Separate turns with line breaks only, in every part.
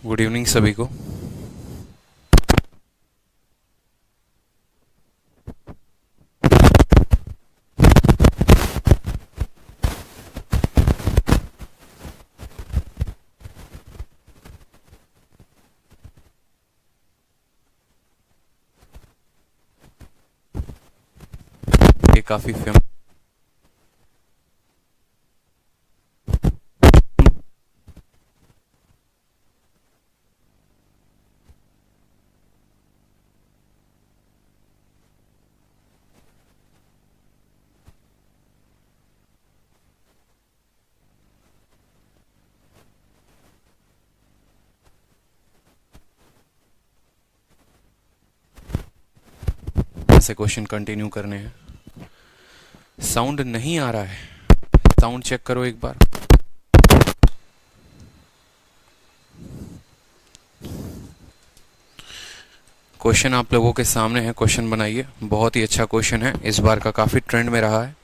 Good evening सभी को। ये काफी फेमस से क्वेश्चन कंटिन्यू करने हैं। साउंड नहीं आ रहा है, साउंड चेक करो एक बार। क्वेश्चन आप लोगों के सामने है, क्वेश्चन बनाइए। बहुत ही अच्छा क्वेश्चन है, इस बार का काफी ट्रेंड में रहा है।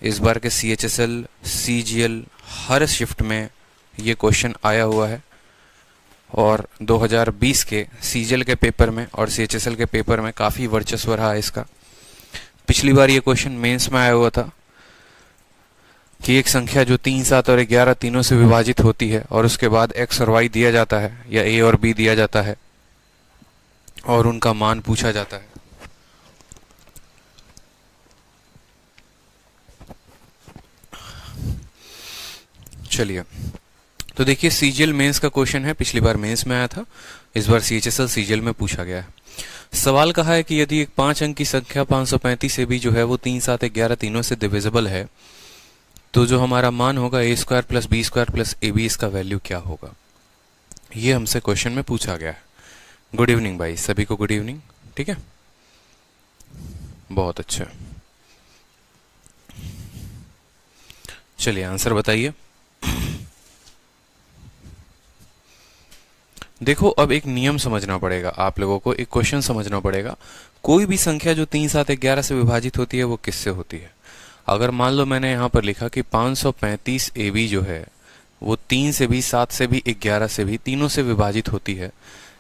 इस बार के CHSL CGL हर शिफ्ट में ये क्वेश्चन आया हुआ है और 2020 के CGL के पेपर में और CHSL के पेपर में काफी वर्चस्व रहा है इसका। पिछली बार ये क्वेश्चन मेंस में आया हुआ था कि एक संख्या जो 3, 7 और 11 तीनों से विभाजित होती है और उसके बाद x और y दिया जाता है या a और b दिया जाता है और उनका मान पूछा जाता है। चलिए, तो देखिए CGL मेंस का क्वेश्चन है, पिछली बार मेंस में आया था, इस बार CHSL CGL में पूछा गया है। सवाल कहा है कि यदि एक 5 अंक की संख्या 535 से भी जो है वो 3, 7, 11 तीनों से डिविजिबल है तो जो हमारा मान होगा a² + b² + ab, इसका वैल्यू क्या होगा, ये हमसे क्वेश्चन में पूछा गया है। गुड इवनिंग भाई, सभी को गुड इवनिंग। ठीक है, बहुत अच्छा। चलिए आंसर बताइए। देखो, अब एक नियम समझना पड़ेगा आप लोगों को, एक क्वेश्चन समझना पड़ेगा। कोई भी संख्या जो 3, 7, 11 से विभाजित होती है वो किससे होती है। अगर मान लो मैंने यहाँ पर लिखा कि 535 AB जो है वो 3 से भी, 7 से भी, 11 से भी, तीनों से विभाजित होती है।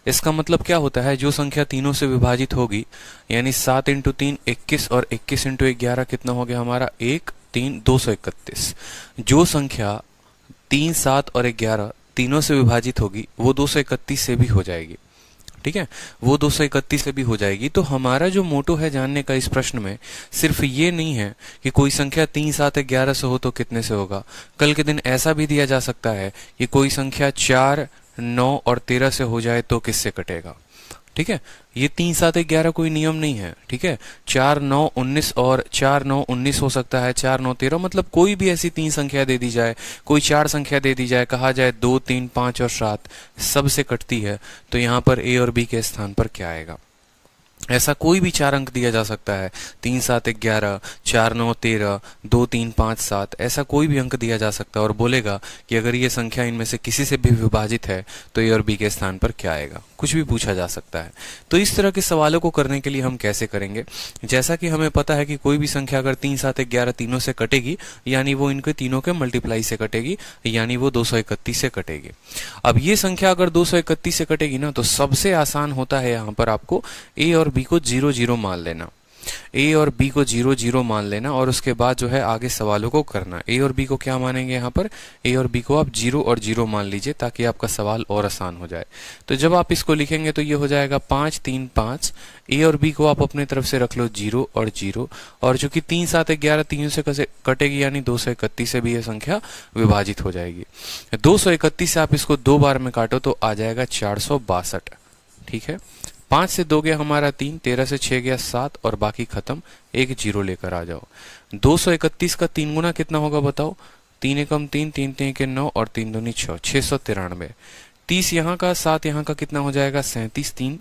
इसका मतलब क्या होता है, जो संख्या तीनों से विभाजित होगी, यानी 7 × 3 21 और 21 × 11 कितना हो गया हमारा 1, 3, 231। जो संख्या 3, 7 और 11 तीनों से विभाजित होगी वो 231 से भी हो जाएगी। ठीक है, वो 231 से भी हो जाएगी। तो हमारा जो मोटो है जानने का इस प्रश्न में सिर्फ ये नहीं है कि कोई संख्या 3, 7, 11 से हो तो कितने से होगा। कल के दिन ऐसा भी दिया जा सकता है कि कोई संख्या 4, 9 और 13 से हो जाए तो किससे कटेगा। ठीक है, ये 3, 7, 11 कोई नियम नहीं है। ठीक है, 4, 9, 19 और 4, 9, 19 हो सकता है, 4, 9, 13, मतलब कोई भी ऐसी 3 संख्या दे दी जाए, कोई 4 संख्या दे दी जाए, कहा जाए 2, 3, 5 और 7 सबसे कटती है, तो यहाँ पर a और b के स्थान पर क्या आएगा। ऐसा कोई भी 4 अंक दिया जा सकता है, 3, 7, 11, 4, 9, 13, 2, 3, 5, 7, ऐसा कोई भी अंक दिया जा सकता है और बोलेगा कि अगर ये संख्या इनमें से किसी से भी विभाजित है तो ए और बी के स्थान पर क्या आएगा। कुछ भी पूछा जा सकता है। तो इस तरह के सवालों को करने के लिए हम कैसे करेंगे, जैसा कि हमें पता है कि कोई भी संख्या अगर 3, 7, 11 तीनों से कटेगी यानी वो इनके तीनों के मल्टीप्लाई से कटेगी, यानी वो 231 से कटेगी। अब ये संख्या अगर 231 से कटेगी ना, तो सबसे आसान होता है यहाँ पर आपको ए और बी को 0, 0 मान लेना। ए और बी को 0, 0 मान लेना और उसके बाद जो है आगे सवालों को करना। ए और बी को क्या मानेंगे, यहाँ पर ए और बी को आप 0 और 0 मान लीजिए ताकि आपका सवाल और आसान हो जाए। तो जब आप इसको लिखेंगे तो ये हो जाएगा 5, 3, 5। ए और बी को आप अपने तरफ से रख लो 0 और 0, और चूंकि 3, 7, 11 तीनों से कैसे कटेगी यानी 231 से भी यह संख्या विभाजित हो जाएगी। 231 से आप इसको 2 बार में काटो तो आ जाएगा 462। ठीक है, 5 से 2 गया हमारा 3, 13 से 6 गया 7 और बाकी खत्म, एक 0 लेकर आ जाओ। 231 का 3 गुना कितना होगा बताओ, 3 एकम 3, 3 3 के 9 और 3 दूनी 6, 693। 30 यहाँ का, 7 यहाँ का कितना हो जाएगा 37, 3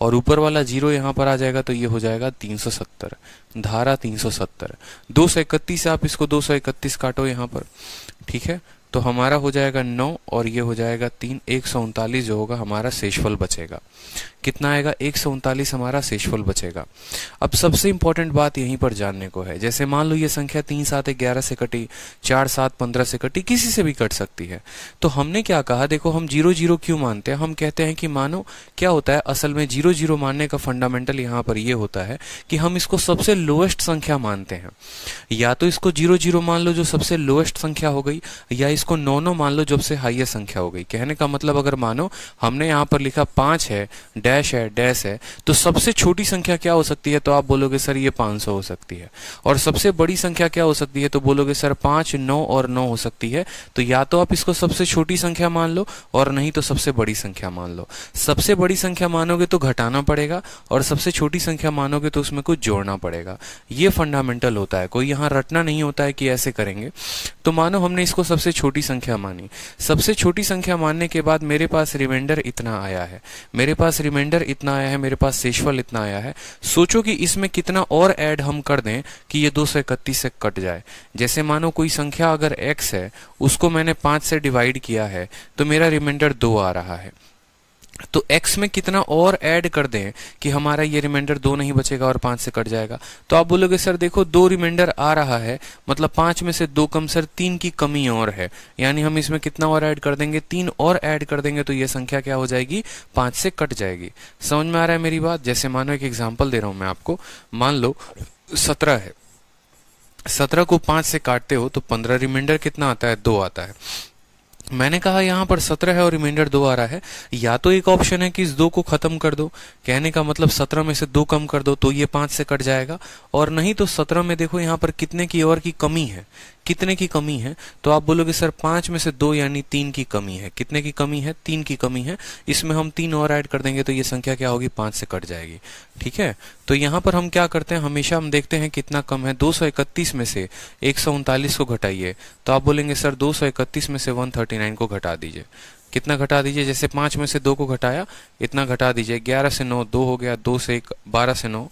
और ऊपर वाला 0 यहाँ पर आ जाएगा तो ये हो जाएगा 370, धारा 370। 231 से आप इसको 231 काटो यहाँ पर। ठीक है, तो हमारा हो जाएगा 9 और ये हो जाएगा 3, 139 जो होगा हमारा शेषफल बचेगा। कितना आएगा, 139 हमारा शेषफल बचेगा। अब सबसे इंपॉर्टेंट बात यहीं पर जानने को है, जैसे मान लो ये संख्या 3 7 11 से कटी, 4 7 15 से कटी, किसी से भी कट सकती है। तो हमने क्या कहा, देखो हम 0 0 क्यों मानते हैं, हम कहते हैं कि मानो क्या होता है, असल में 0 0 मानने का फंडामेंटल यहाँ पर ये होता है कि हम इसको सबसे लोएस्ट संख्या मानते हैं। या तो इसको 0 0 मान लो जो सबसे लोएस्ट संख्या हो गई, या इसको 9 9 मान लो जो सबसे हाईएस्ट संख्या हो गई। कहने का मतलब अगर मानो हमने यहाँ पर लिखा 5 है, डैश है, डैश है, तो सबसे छोटी संख्या क्या हो सकती है, तो आप बोलोगे सर ये 500 हो सकती है। और सबसे बड़ी संख्या क्या हो सकती है, तो बोलोगे सर 5 9 और 9 हो सकती है। तो या तो आप इसको सबसे छोटी संख्या मान लो और नहीं तो सबसे बड़ी संख्या मान लो। सबसे बड़ी संख्या मानोगे तो घटाना पड़ेगा, और सबसे छोटी संख्या मानोगे तो उसमें कुछ जोड़ना पड़ेगा। ये फंडामेंटल होता है, कोई यहाँ रटना नहीं होता है कि ऐसे करेंगे। तो मानो हमने इसको सबसे छोटी संख्या मानी, सबसे छोटी संख्या मानने के बाद मेरे पास रिमाइंडर इतना आया है, मेरे पास रिमाइंडर इतना आया है, मेरे पास शेषफल इतना आया है। सोचो कि इसमें कितना और ऐड हम कर दें कि ये 231 से कट जाए। जैसे मानो कोई संख्या अगर x है, उसको मैंने 5 से डिवाइड किया है, तो मेरा रिमाइंडर 2 आ रहा है। तो x में कितना और ऐड कर दें कि हमारा ये रिमाइंडर 2 नहीं बचेगा और 5 से कट जाएगा। तो आप बोलोगे सर देखो 2 रिमाइंडर आ रहा है, मतलब 5 में से 2 कम, सर 3 की कमी और है, यानी हम इसमें कितना और ऐड कर देंगे, 3 और ऐड कर देंगे, तो ये संख्या क्या हो जाएगी, 5 से कट जाएगी। समझ में आ रहा है मेरी बात। जैसे मानो एक एग्जाम्पल दे रहा हूं मैं आपको, मान लो 17 है, 17 को 5 से काटते हो तो 15, रिमाइंडर कितना आता है, 2 आता है। मैंने कहा यहाँ पर 17 है और रिमाइंडर 2 आ रहा है, या तो एक ऑप्शन है कि इस 2 को खत्म कर दो, कहने का मतलब 17 में से 2 कम कर दो तो ये 5 से कट जाएगा, और नहीं तो 17 में देखो यहाँ पर कितने की और की कमी है, कितने की कमी है, तो आप बोलोगे सर 5 में से 2 यानी 3 की कमी है। कितने की कमी है, 3 की कमी है, इसमें हम 3 और ऐड कर देंगे तो ये संख्या क्या होगी, 5 से कट जाएगी। ठीक है, तो यहाँ पर हम क्या करते हैं, हमेशा हम देखते हैं कितना कम है। 231 में से 139 को घटाइए, तो आप बोलेंगे सर 231 में से 139 को घटा दीजिए। कितना घटा दीजिए, जैसे 5 में से 2 को घटाया, इतना घटा दीजिए। 11 से 9 2 हो गया, 2 से 1 12 से 9,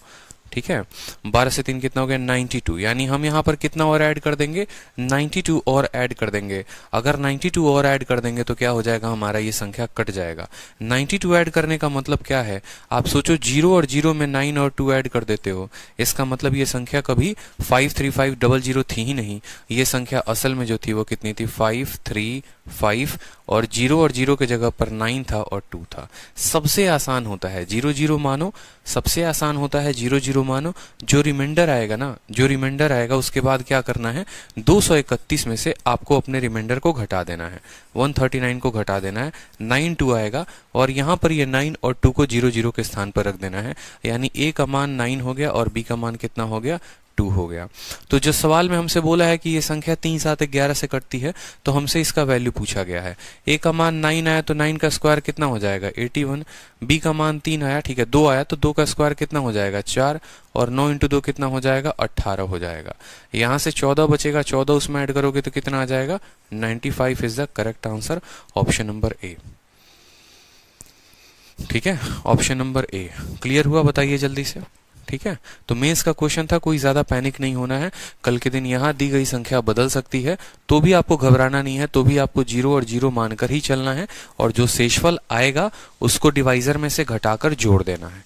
ठीक है, 12 से 3 कितना हो गया, 92, यानी हम यहाँ पर कितना और ऐड कर देंगे, 92 और ऐड कर देंगे। अगर 92 और ऐड कर देंगे तो क्या हो जाएगा, हमारा ये संख्या कट जाएगा। 92 ऐड करने का मतलब क्या है, आप सोचो 0 और 0 में 9 और 2 ऐड कर देते हो, इसका मतलब ये संख्या कभी 53500 थी ही नहीं। ये संख्या असल में जो थी वो कितनी थी, 535, और 0 और 0 के जगह पर 9 था और 2 था। सबसे आसान होता है 0 0 मानो, सबसे आसान होता है 0 0 मानो। जो रिमाइंडर आएगा ना, जो रिमाइंडर आएगा उसके बाद क्या करना है, 231 में से आपको अपने रिमाइंडर को घटा देना है, 139 को घटा देना है, 9 2 आएगा, और यहाँ पर ये 9 और 2 को 0 0 के स्थान पर रख देना है, यानी a का मान 9 हो गया और b का मान कितना हो गया, 2 हो गया। तो जो सवाल में हमसे बोला है कि ये संख्या 3 7 11 से कटती है, तो हमसे इसका वैल्यू पूछा गया है। a का मान 9 आया तो 9 का स्क्वायर कितना हो जाएगा, 81। b का मान 3 आया, ठीक है, 2 आया तो 2 का स्क्वायर कितना हो जाएगा, 4, और 9 × 2 कितना हो जाएगा, 18 हो जाएगा। यहाँ से 14 बचेगा, 14 उसमें ऐड करोगे तो कितना आ जाएगा, 95 is the correct answer, option number A. ठीक है, ऑप्शन नंबर ए क्लियर हुआ, बताइए जल्दी से। ठीक है, तो मेंस का क्वेश्चन था, कोई ज्यादा पैनिक नहीं होना है। कल के दिन यहाँ दी गई संख्या बदल सकती है, तो भी आपको घबराना नहीं है, तो भी आपको 0 और 0 मानकर ही चलना है, और जो शेषफल आएगा उसको डिवाइजर में से घटाकर जोड़ देना है।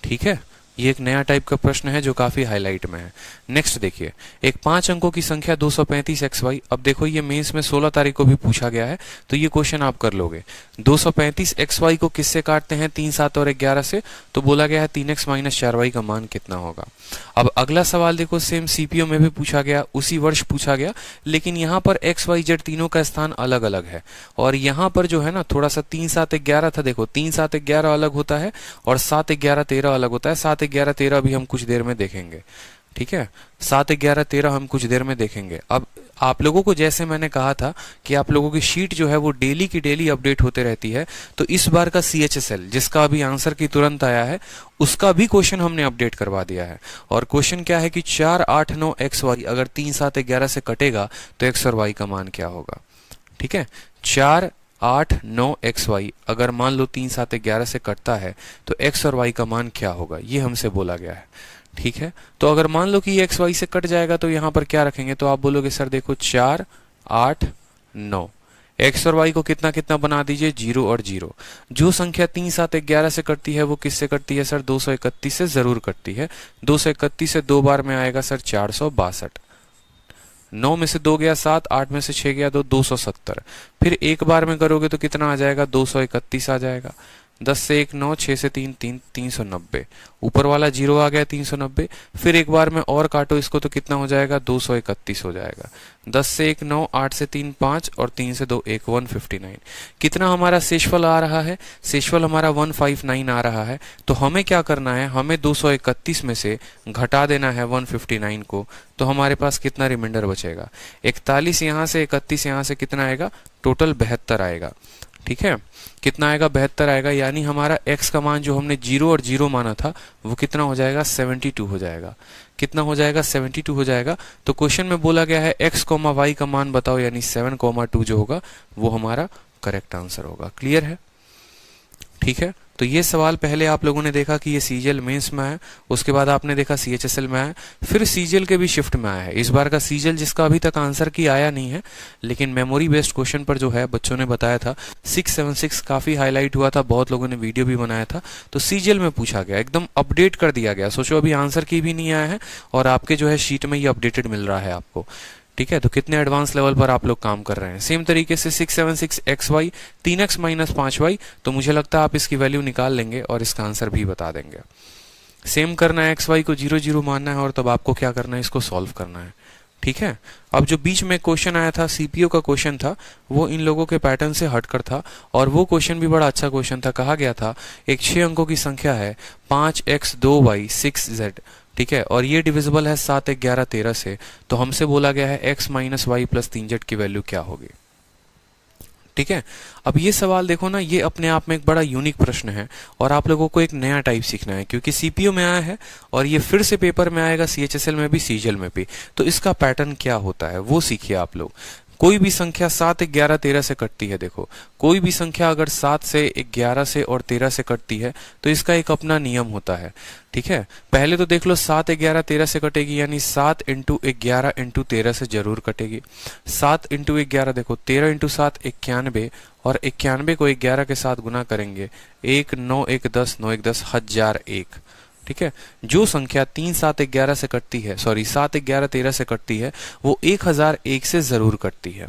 ठीक है, ये एक नया टाइप का प्रश्न है जो काफी हाईलाइट में है। नेक्स्ट देखिए, एक 5 अंकों की संख्या 235xy। अब देखो ये मेंस में 16 तारीख को भी पूछा गया है, तो ये क्वेश्चन आप कर लोगे। 235xy को किससे काटते हैं, 3 7 और 11 से, तो बोला गया है 3x - 4y का मान कितना होगा। अब अगला सवाल देखो, सेम सीपीओ में भी पूछा गया, उसी वर्ष पूछा गया, लेकिन यहाँ पर x y z तीनों का स्थान अलग अलग है, और यहाँ पर जो है ना थोड़ा सा 3 7 11 था, देखो 3 7 11 अलग होता है और 7 11 13 अलग होता है। 7 11 13 भी हम कुछ देर में देखेंगे। ठीक है, 7 11 13 हम कुछ देर में देखेंगे। अब आप लोगों को जैसे मैंने कहा था कि आप लोगों की शीट जो है वो डेली की डेली अपडेट होते रहती है, तो इस बार का CHSL जिसका अभी आंसर की तुरंत आया है उसका भी क्वेश्चन हमने अपडेट करवा दिया है। और क्वेश्चन क्या है कि 4 8 9 xy अगर 3 7 11 से कटेगा तो x और y का मान क्या होगा। ठीक है, 4 8 9 xy अगर मान लो 3 7 11 से कटता है तो x और y का मान क्या होगा, ये हमसे बोला गया है। ठीक है, तो अगर मान लो कि ये x y से कट जाएगा तो यहाँ पर क्या रखेंगे, तो आप बोलोगे सर देखो 4 8 9 एक्स और वाई को कितना कितना बना दीजिए, 0 और 0। जो संख्या 3, 7, 11 से कटती है वो किससे कटती है सर, 231 से जरूर कटती है। 231 से 2 बार में आएगा सर 462। 9 में से 2 गया 7, 8 में से 6 गया 2, 270। फिर एक बार में करोगे तो कितना आ जाएगा, 231 आ जाएगा। 10 से 1 9, 6 से 3 3, 390। ऊपर वाला 0 आ गया 390। फिर एक बार में और काटो इसको तो कितना हो जाएगा, 231 हो जाएगा। 10 से 1 9, 8 से 3 5 और 3 से 2 1, 159। कितना हमारा शेषफल आ रहा है, शेषफल हमारा 159 आ रहा है। तो हमें क्या करना है, हमें 231 में से घटा देना है 159 को। तो हमारे पास कितना रिमाइंडर बचेगा, 41 यहाँ से 31 यहाँ से कितना आएगा, टोटल 72 आएगा। ठीक है, कितना आएगा, 72 आएगा। यानी हमारा x का मान जो हमने 0 और 0 माना था वो कितना हो जाएगा, 72 हो जाएगा। कितना हो जाएगा, 72 हो जाएगा। तो क्वेश्चन में बोला गया है x, y का मान बताओ, यानी 7, 2 जो होगा वो हमारा करेक्ट आंसर होगा। क्लियर है, ठीक है। तो ये सवाल पहले आप लोगों ने देखा कि ये सीजीएल मेंस में है, उसके बाद आपने देखा सीएचएसएल में है, फिर सीजीएल के भी शिफ्ट में आया है। इस बार का सीजीएल जिसका अभी तक आंसर की आया नहीं है, लेकिन मेमोरी बेस्ड क्वेश्चन पर जो है बच्चों ने बताया था 676 काफी हाईलाइट हुआ था, बहुत लोगों ने वीडियो भी बनाया था। तो सीजीएल में पूछा गया, एकदम अपडेट कर दिया गया। सोचो अभी आंसर की भी नहीं आया है और आपके जो है शीट में ये अपडेटेड मिल रहा है आपको। ठीक है, तो कितने एडवांस लेवल पर आप लोग काम कर रहे हैं। सेम तरीके से 676 xy 3x माइनस 5y, तो मुझे लगता है आप इसकी वैल्यू निकाल लेंगे और इसका आंसर भी बता देंगे। सेम करना है, xy को 0 0 मानना है और तब आपको क्या करना है, इसको सॉल्व करना है। ठीक है, अब जो बीच में क्वेश्चन आया था सीपीओ का क्वेश्चन था, वो इन लोगों के पैटर्न से हटकर था और वो क्वेश्चन भी बड़ा अच्छा क्वेश्चन था। कहा गया था एक 6 अंकों की संख्या है 5x 2y 6z, ठीक है, और ये डिविजिबल है 7 11 13 से। तो हमसे बोला गया है x minus Y plus 3z की वैल्यू क्या होगी। ठीक है, अब ये सवाल देखो ना, ये अपने आप में एक बड़ा यूनिक प्रश्न है और आप लोगों को एक नया टाइप सीखना है, क्योंकि सीपीओ में आया है और ये फिर से पेपर में आएगा, सीएचएसएल में भी, सीजीएल में भी। तो इसका पैटर्न क्या होता है वो सीखिए आप लोग। कोई भी संख्या 7 11 13 से कटती है। देखो, कोई भी संख्या अगर 7 से 11 से और 13 से कटती है तो इसका एक अपना नियम होता है। ठीक है, पहले तो देख लो 7 11 13 से कटेगी, यानी 7 इंटू 11 इंटू 13 से जरूर कटेगी। 7 इंटू 11 देखो, 13 इंटू 7 91, और 91 को 11 के साथ गुना करेंगे 1 9 1 10 9 1 10 1001। ठीक है, जो संख्या 3 7 11 से कटती है, सॉरी 7 11 13 से कटती है, वो 1001 से जरूर कटती है।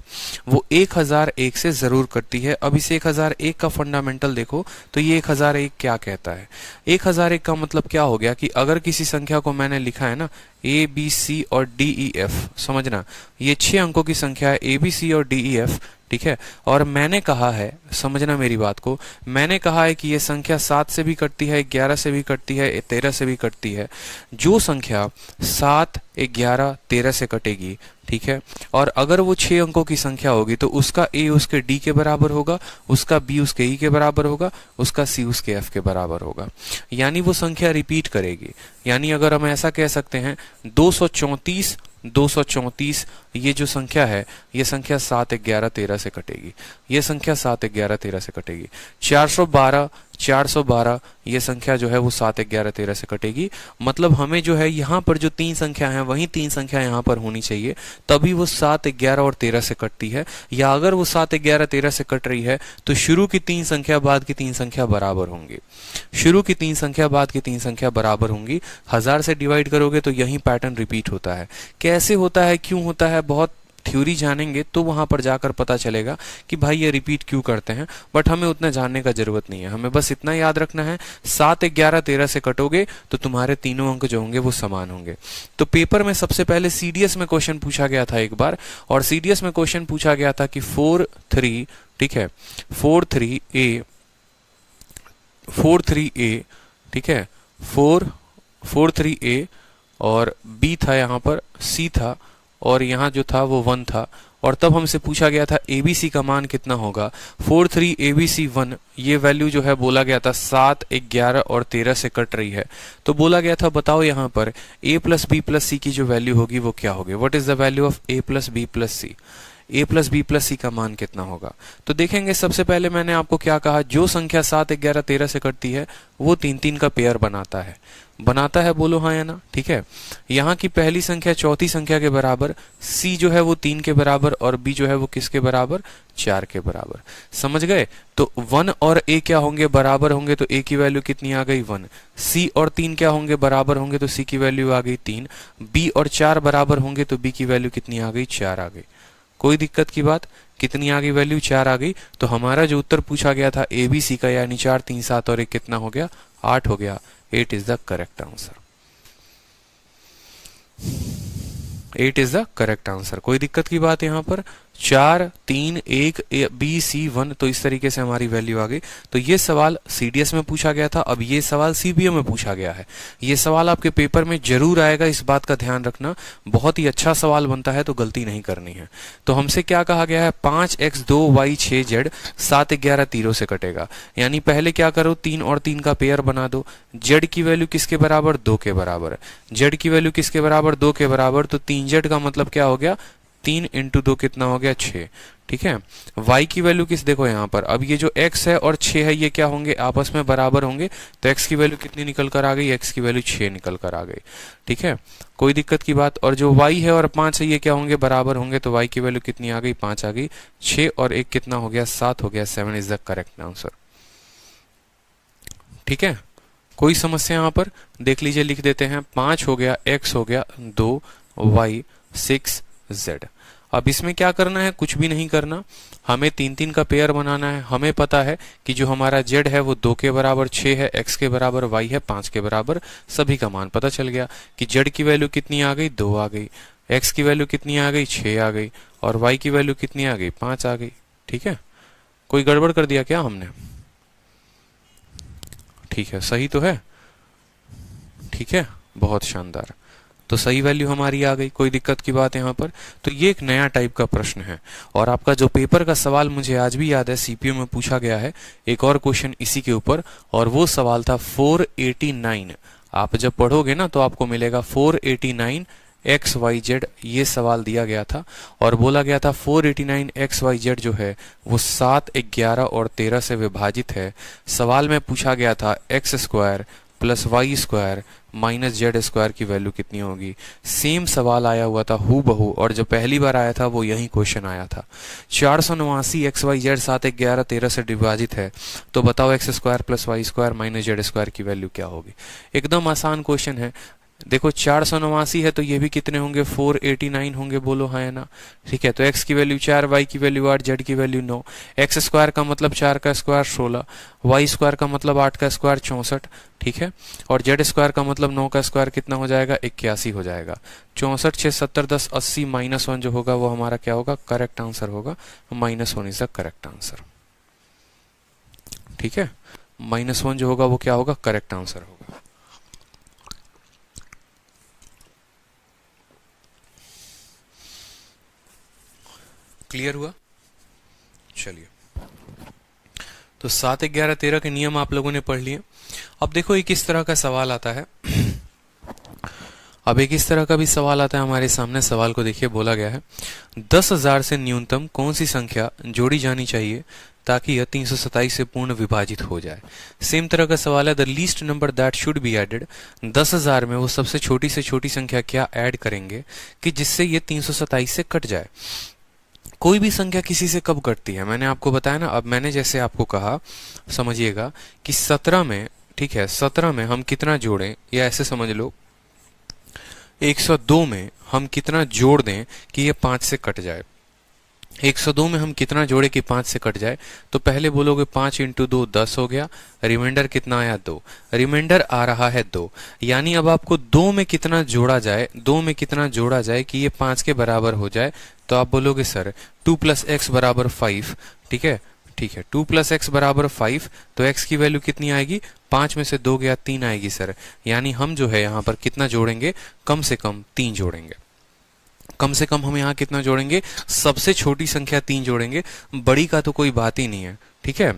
वो 1001 से जरूर कटती है। अब इस 1001 का फंडामेंटल देखो तो ये 1001 क्या कहता है। 1001 का मतलब क्या हो गया कि अगर किसी संख्या को मैंने लिखा है ना ए बी सी और डी ई एफ, समझना ये 6 अंकों की संख्या है ए बी सी और डी ई एफ। ठीक है, और मैंने कहा है, समझना मेरी बात को, मैंने कहा है कि ये संख्या 7 से भी कटती है, 11 से भी कटती है, 13 से भी कटती है। जो संख्या 7 11 13 से कटेगी, ठीक है, और अगर वो 6 अंकों की संख्या होगी तो उसका ए उसके डी के बराबर होगा, उसका बी उसके ई के बराबर होगा, उसका सी उसके एफ के बराबर होगा। यानी वो संख्या रिपीट करेगी। यानी अगर हम ऐसा कह सकते हैं 234 ये जो संख्या है, ये संख्या 7 11 13 से कटेगी। ये संख्या 7 11 13 से कटेगी। 412 ये संख्या जो है वो 7 11 13 से कटेगी। मतलब हमें जो है यहाँ पर जो 3 संख्या है वही 3 संख्या यहाँ पर होनी चाहिए, तभी वो 7 11 और 13 से कटती है। या अगर वो 7 11 13 से कट रही है तो शुरू की 3 संख्या बाद की 3 संख्या बराबर होंगी। शुरू की 3 संख्या बाद की 3 संख्या बराबर होंगी। 1000 से डिवाइड करोगे तो यही पैटर्न रिपीट होता है। कैसे होता है, क्यों होता है, बहुत थ्योरी जानेंगे तो वहां पर जाकर पता चलेगा कि भाई ये रिपीट क्यों करते हैं। बट हमें उतना जानने का जरूरत नहीं है, हमें बस इतना याद रखना है 7 11 13 से कटोगे तो तुम्हारे तीनों अंक जो होंगे वो समान होंगे। तो पेपर में सबसे पहले सीडीएस में क्वेश्चन पूछा गया था एक बार, और सीडीएस में क्वेश्चन पूछा गया था कि 4 3, ठीक है, 4 3 ए, ठीक है, 4 3 ए और बी था, यहाँ पर सी था, और यहाँ जो था वो 1 था। और तब हमसे पूछा गया था एबीसी का मान कितना होगा। 4 3 एबीसी 1, ये वैल्यू जो है बोला गया था 7 11 और 13 से कट रही है। तो बोला गया था बताओ यहाँ पर a plus B plus C की जो वैल्यू होगी वो क्या होगी। What is the value of a plus B plus C. a plus B plus C का मान कितना होगा। तो देखेंगे, सबसे पहले मैंने आपको क्या कहा, जो संख्या 7 11 13 से कटती है वो 3 3 का पेयर बनाता है। बनाता है, बोलो हाँ या ना। ठीक है, यहाँ की पहली संख्या चौथी संख्या के बराबर, सी जो है वो 3 के बराबर और बी जो है वो किसके बराबर, 4 के बराबर। समझ गए? तो 1 और a क्या होंगे, बराबर होंगे, तो a की वैल्यू कितनी आ गई 1। c और 3 क्या होंगे, बराबर होंगे, तो c की वैल्यू आ गई 3। b और 4 बराबर होंगे तो b की वैल्यू कितनी आ गई, 4 आ गई। कोई दिक्कत की बात? कितनी आ गई वैल्यू, 4 आ गई। तो हमारा जो उत्तर पूछा गया था ए बी सी का, यानी 4 3 7 और 1 कितना हो गया, 8 हो गया। 8 is the correct answer. 8 is the correct answer. कोई दिक्कत की बात यहाँ पर? 4 3 1 बी सी 1, तो इस तरीके से हमारी वैल्यू आ गई। तो ये सवाल सीडीएस में पूछा गया था, अब ये सवाल सीबीए में पूछा गया है। ये सवाल आपके पेपर में जरूर आएगा, इस बात का ध्यान रखना। बहुत ही अच्छा सवाल बनता है, तो गलती नहीं करनी है। तो हमसे क्या कहा गया है, 5x 2y 6z 7 11 तीरों से कटेगा। यानी पहले क्या करो, 3 और 3 का पेयर बना दो। z की वैल्यू किसके बराबर, 2 के बराबर। z की वैल्यू किसके बराबर, 2 के बराबर, तो 3z का मतलब क्या हो गया, 3 इंटू 2 कितना हो गया, 6। ठीक है, y की वैल्यू किस, देखो यहाँ पर अब ये जो x है और 6 है, ये क्या होंगे, आपस में बराबर होंगे, तो x की वैल्यू कितनी निकल कर आ गई, x की वैल्यू 6 निकल कर आ गई। ठीक है, कोई दिक्कत की बात? और जो y है और 5 है, ये क्या होंगे, बराबर होंगे, तो y की वैल्यू कितनी आ गई, 5 आ गई। 6 और 1 कितना हो गया, 7 हो गया। 7 इज द करेक्ट आंसर। ठीक है, कोई समस्या यहाँ पर? देख लीजिए, लिख देते हैं। 5 हो गया, x हो गया 2, y 6, z। अब इसमें क्या करना है, कुछ भी नहीं करना, हमें 3 3 का पेयर बनाना है। हमें पता है कि जो हमारा z है वो 2 के बराबर, 6 है, x के बराबर, y है 5 के बराबर। सभी का मान पता चल गया कि z की वैल्यू कितनी आ गई, 2 आ गई, x की वैल्यू कितनी आ गई, 6 आ गई, और y की वैल्यू कितनी आ गई, 5 आ गई। ठीक है, कोई गड़बड़ कर दिया क्या हमने? ठीक है, सही तो है। ठीक है, बहुत शानदार। तो सही वैल्यू हमारी आ गई। कोई दिक्कत की बात यहाँ पर? तो ये एक नया टाइप का प्रश्न है, और आपका जो पेपर का सवाल मुझे आज भी याद है, सीपीयू में पूछा गया है एक और क्वेश्चन इसी के ऊपर, और वो सवाल था 489। आप जब पढ़ोगे ना तो आपको मिलेगा 489 XYZ, ये सवाल दिया गया था, और बोला गया था 489 XYZ जो है वो 7 11 और 13 से विभाजित है। सवाल में पूछा गया था x square plus y square minus z square की वैल्यू कितनी होगी। सेम सवाल आया हुआ था हूबहू, और जो पहली बार आया था वो यही क्वेश्चन आया था। 489 XYZ 7 11 13 से विभाजित है, तो बताओ x square plus y square minus z square की वैल्यू क्या होगी। एकदम आसान क्वेश्चन है। देखो 489 है तो ये भी कितने होंगे, 489 होंगे, बोलो हाँ या ना। ठीक है, तो x की वैल्यू 4, y की वैल्यू 8, z की वैल्यू 9। x स्क्वायर का मतलब 4 का स्क्वायर 16, y स्क्वायर का मतलब 8 का स्क्वायर 64। ठीक है, और z स्क्वायर का मतलब 9 का स्क्वायर कितना हो जाएगा, 81 हो जाएगा। 64 6 70 10 80 -1 जो होगा वो हमारा क्या होगा, करेक्ट आंसर होगा। -1 इज द करेक्ट आंसर। ठीक है, -1 जो होगा वो क्या होगा, करेक्ट आंसर होगा। क्लियर हुआ? चलिए, तो 7 11 13 के नियम आप लोगों ने पढ़ लिए। अब देखो एक इस तरह का सवाल आता है अब एक इस तरह का भी सवाल आता है हमारे सामने। सवाल को देखिए, बोला गया है 10,000 से न्यूनतम कौन सी संख्या जोड़ी जानी चाहिए ताकि यह 327 से पूर्ण विभाजित हो जाए। सेम तरह का सवाल है, the least number that should be added. 10,000 में वो सबसे छोटी से छोटी संख्या क्या ऐड करेंगे कि जिससे ये 327 से कट जाए। कोई भी संख्या किसी से कब कटती है, मैंने आपको बताया ना। अब मैंने जैसे आपको कहा, समझिएगा कि 17 में, ठीक है, 17 में हम कितना जोड़ें, या ऐसे समझ लो 102 में हम कितना जोड़ दें कि ये 5 से कट जाए। 102 में हम कितना जोड़े कि 5 से कट जाए, तो पहले बोलोगे 5 इंटू 2 10 हो गया, रिमाइंडर कितना आया 2, रिमाइंडर आ रहा है 2। यानी अब आपको 2 में कितना जोड़ा जाए, 2 में कितना जोड़ा जाए कि ये 5 के बराबर हो जाए, तो आप बोलोगे सर 2 + x बराबर 5। ठीक है, ठीक है, 2 + x बराबर 5, तो x की वैल्यू कितनी आएगी, 5 में से 2 गया 3 आएगी सर। यानी हम जो है यहाँ पर कितना जोड़ेंगे, कम से कम 3 जोड़ेंगे। कम से कम हम यहाँ कितना जोड़ेंगे, सबसे छोटी संख्या 3 जोड़ेंगे, बड़ी का तो कोई बात ही नहीं है। ठीक है,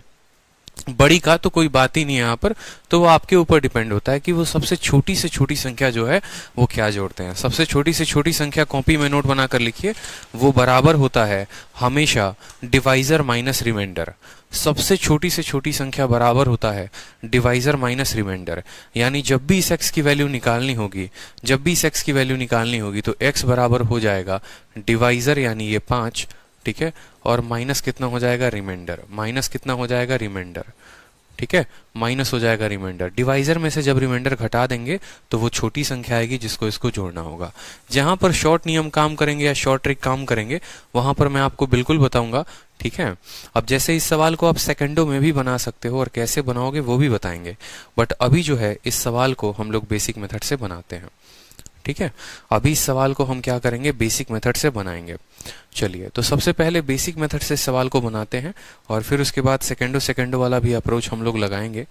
बड़ी का तो कोई बात ही नहीं है यहाँ पर, तो वो आपके ऊपर डिपेंड होता है कि वो सबसे छोटी से छोटी संख्या जो है वो क्या जोड़ते हैं। सबसे छोटी से छोटी संख्या कॉपी में नोट बनाकर लिखिए, वो बराबर होता है हमेशा डिवाइजर माइनस रिमाइंडर। सबसे छोटी से छोटी संख्या बराबर होता है डिवाइजर माइनस रिमाइंडर। यानी जब भी इस x की वैल्यू निकालनी होगी, जब भी इस x की वैल्यू निकालनी होगी तो x बराबर हो जाएगा डिवाइजर यानी ये 5, ठीक है, और माइनस कितना हो जाएगा रिमाइंडर, माइनस कितना हो जाएगा रिमाइंडर, ठीक है, माइनस हो जाएगा रिमाइंडर। डिवाइजर में से जब रिमाइंडर घटा देंगे तो वो छोटी संख्या आएगी जिसको इसको जोड़ना होगा। जहां पर शॉर्ट नियम काम करेंगे या शॉर्ट ट्रिक काम करेंगे वहां पर मैं आपको बिल्कुल बताऊंगा, ठीक है। अब जैसे इस सवाल को आप सेकंडों में भी बना सकते हो और कैसे बनाओगे वो भी बताएंगे, बट अभी जो है इस सवाल को हम लोग बेसिक मेथड से बनाते हैं, ठीक है। अभी इस सवाल को हम क्या करेंगे, बेसिक मेथड से बनाएंगे। चलिए, तो सबसे पहले बेसिक मेथड से सवाल को बनाते हैं और फिर उसके बाद सेकंडों वाला भी अप्रोच हम लोग लगाएंगे,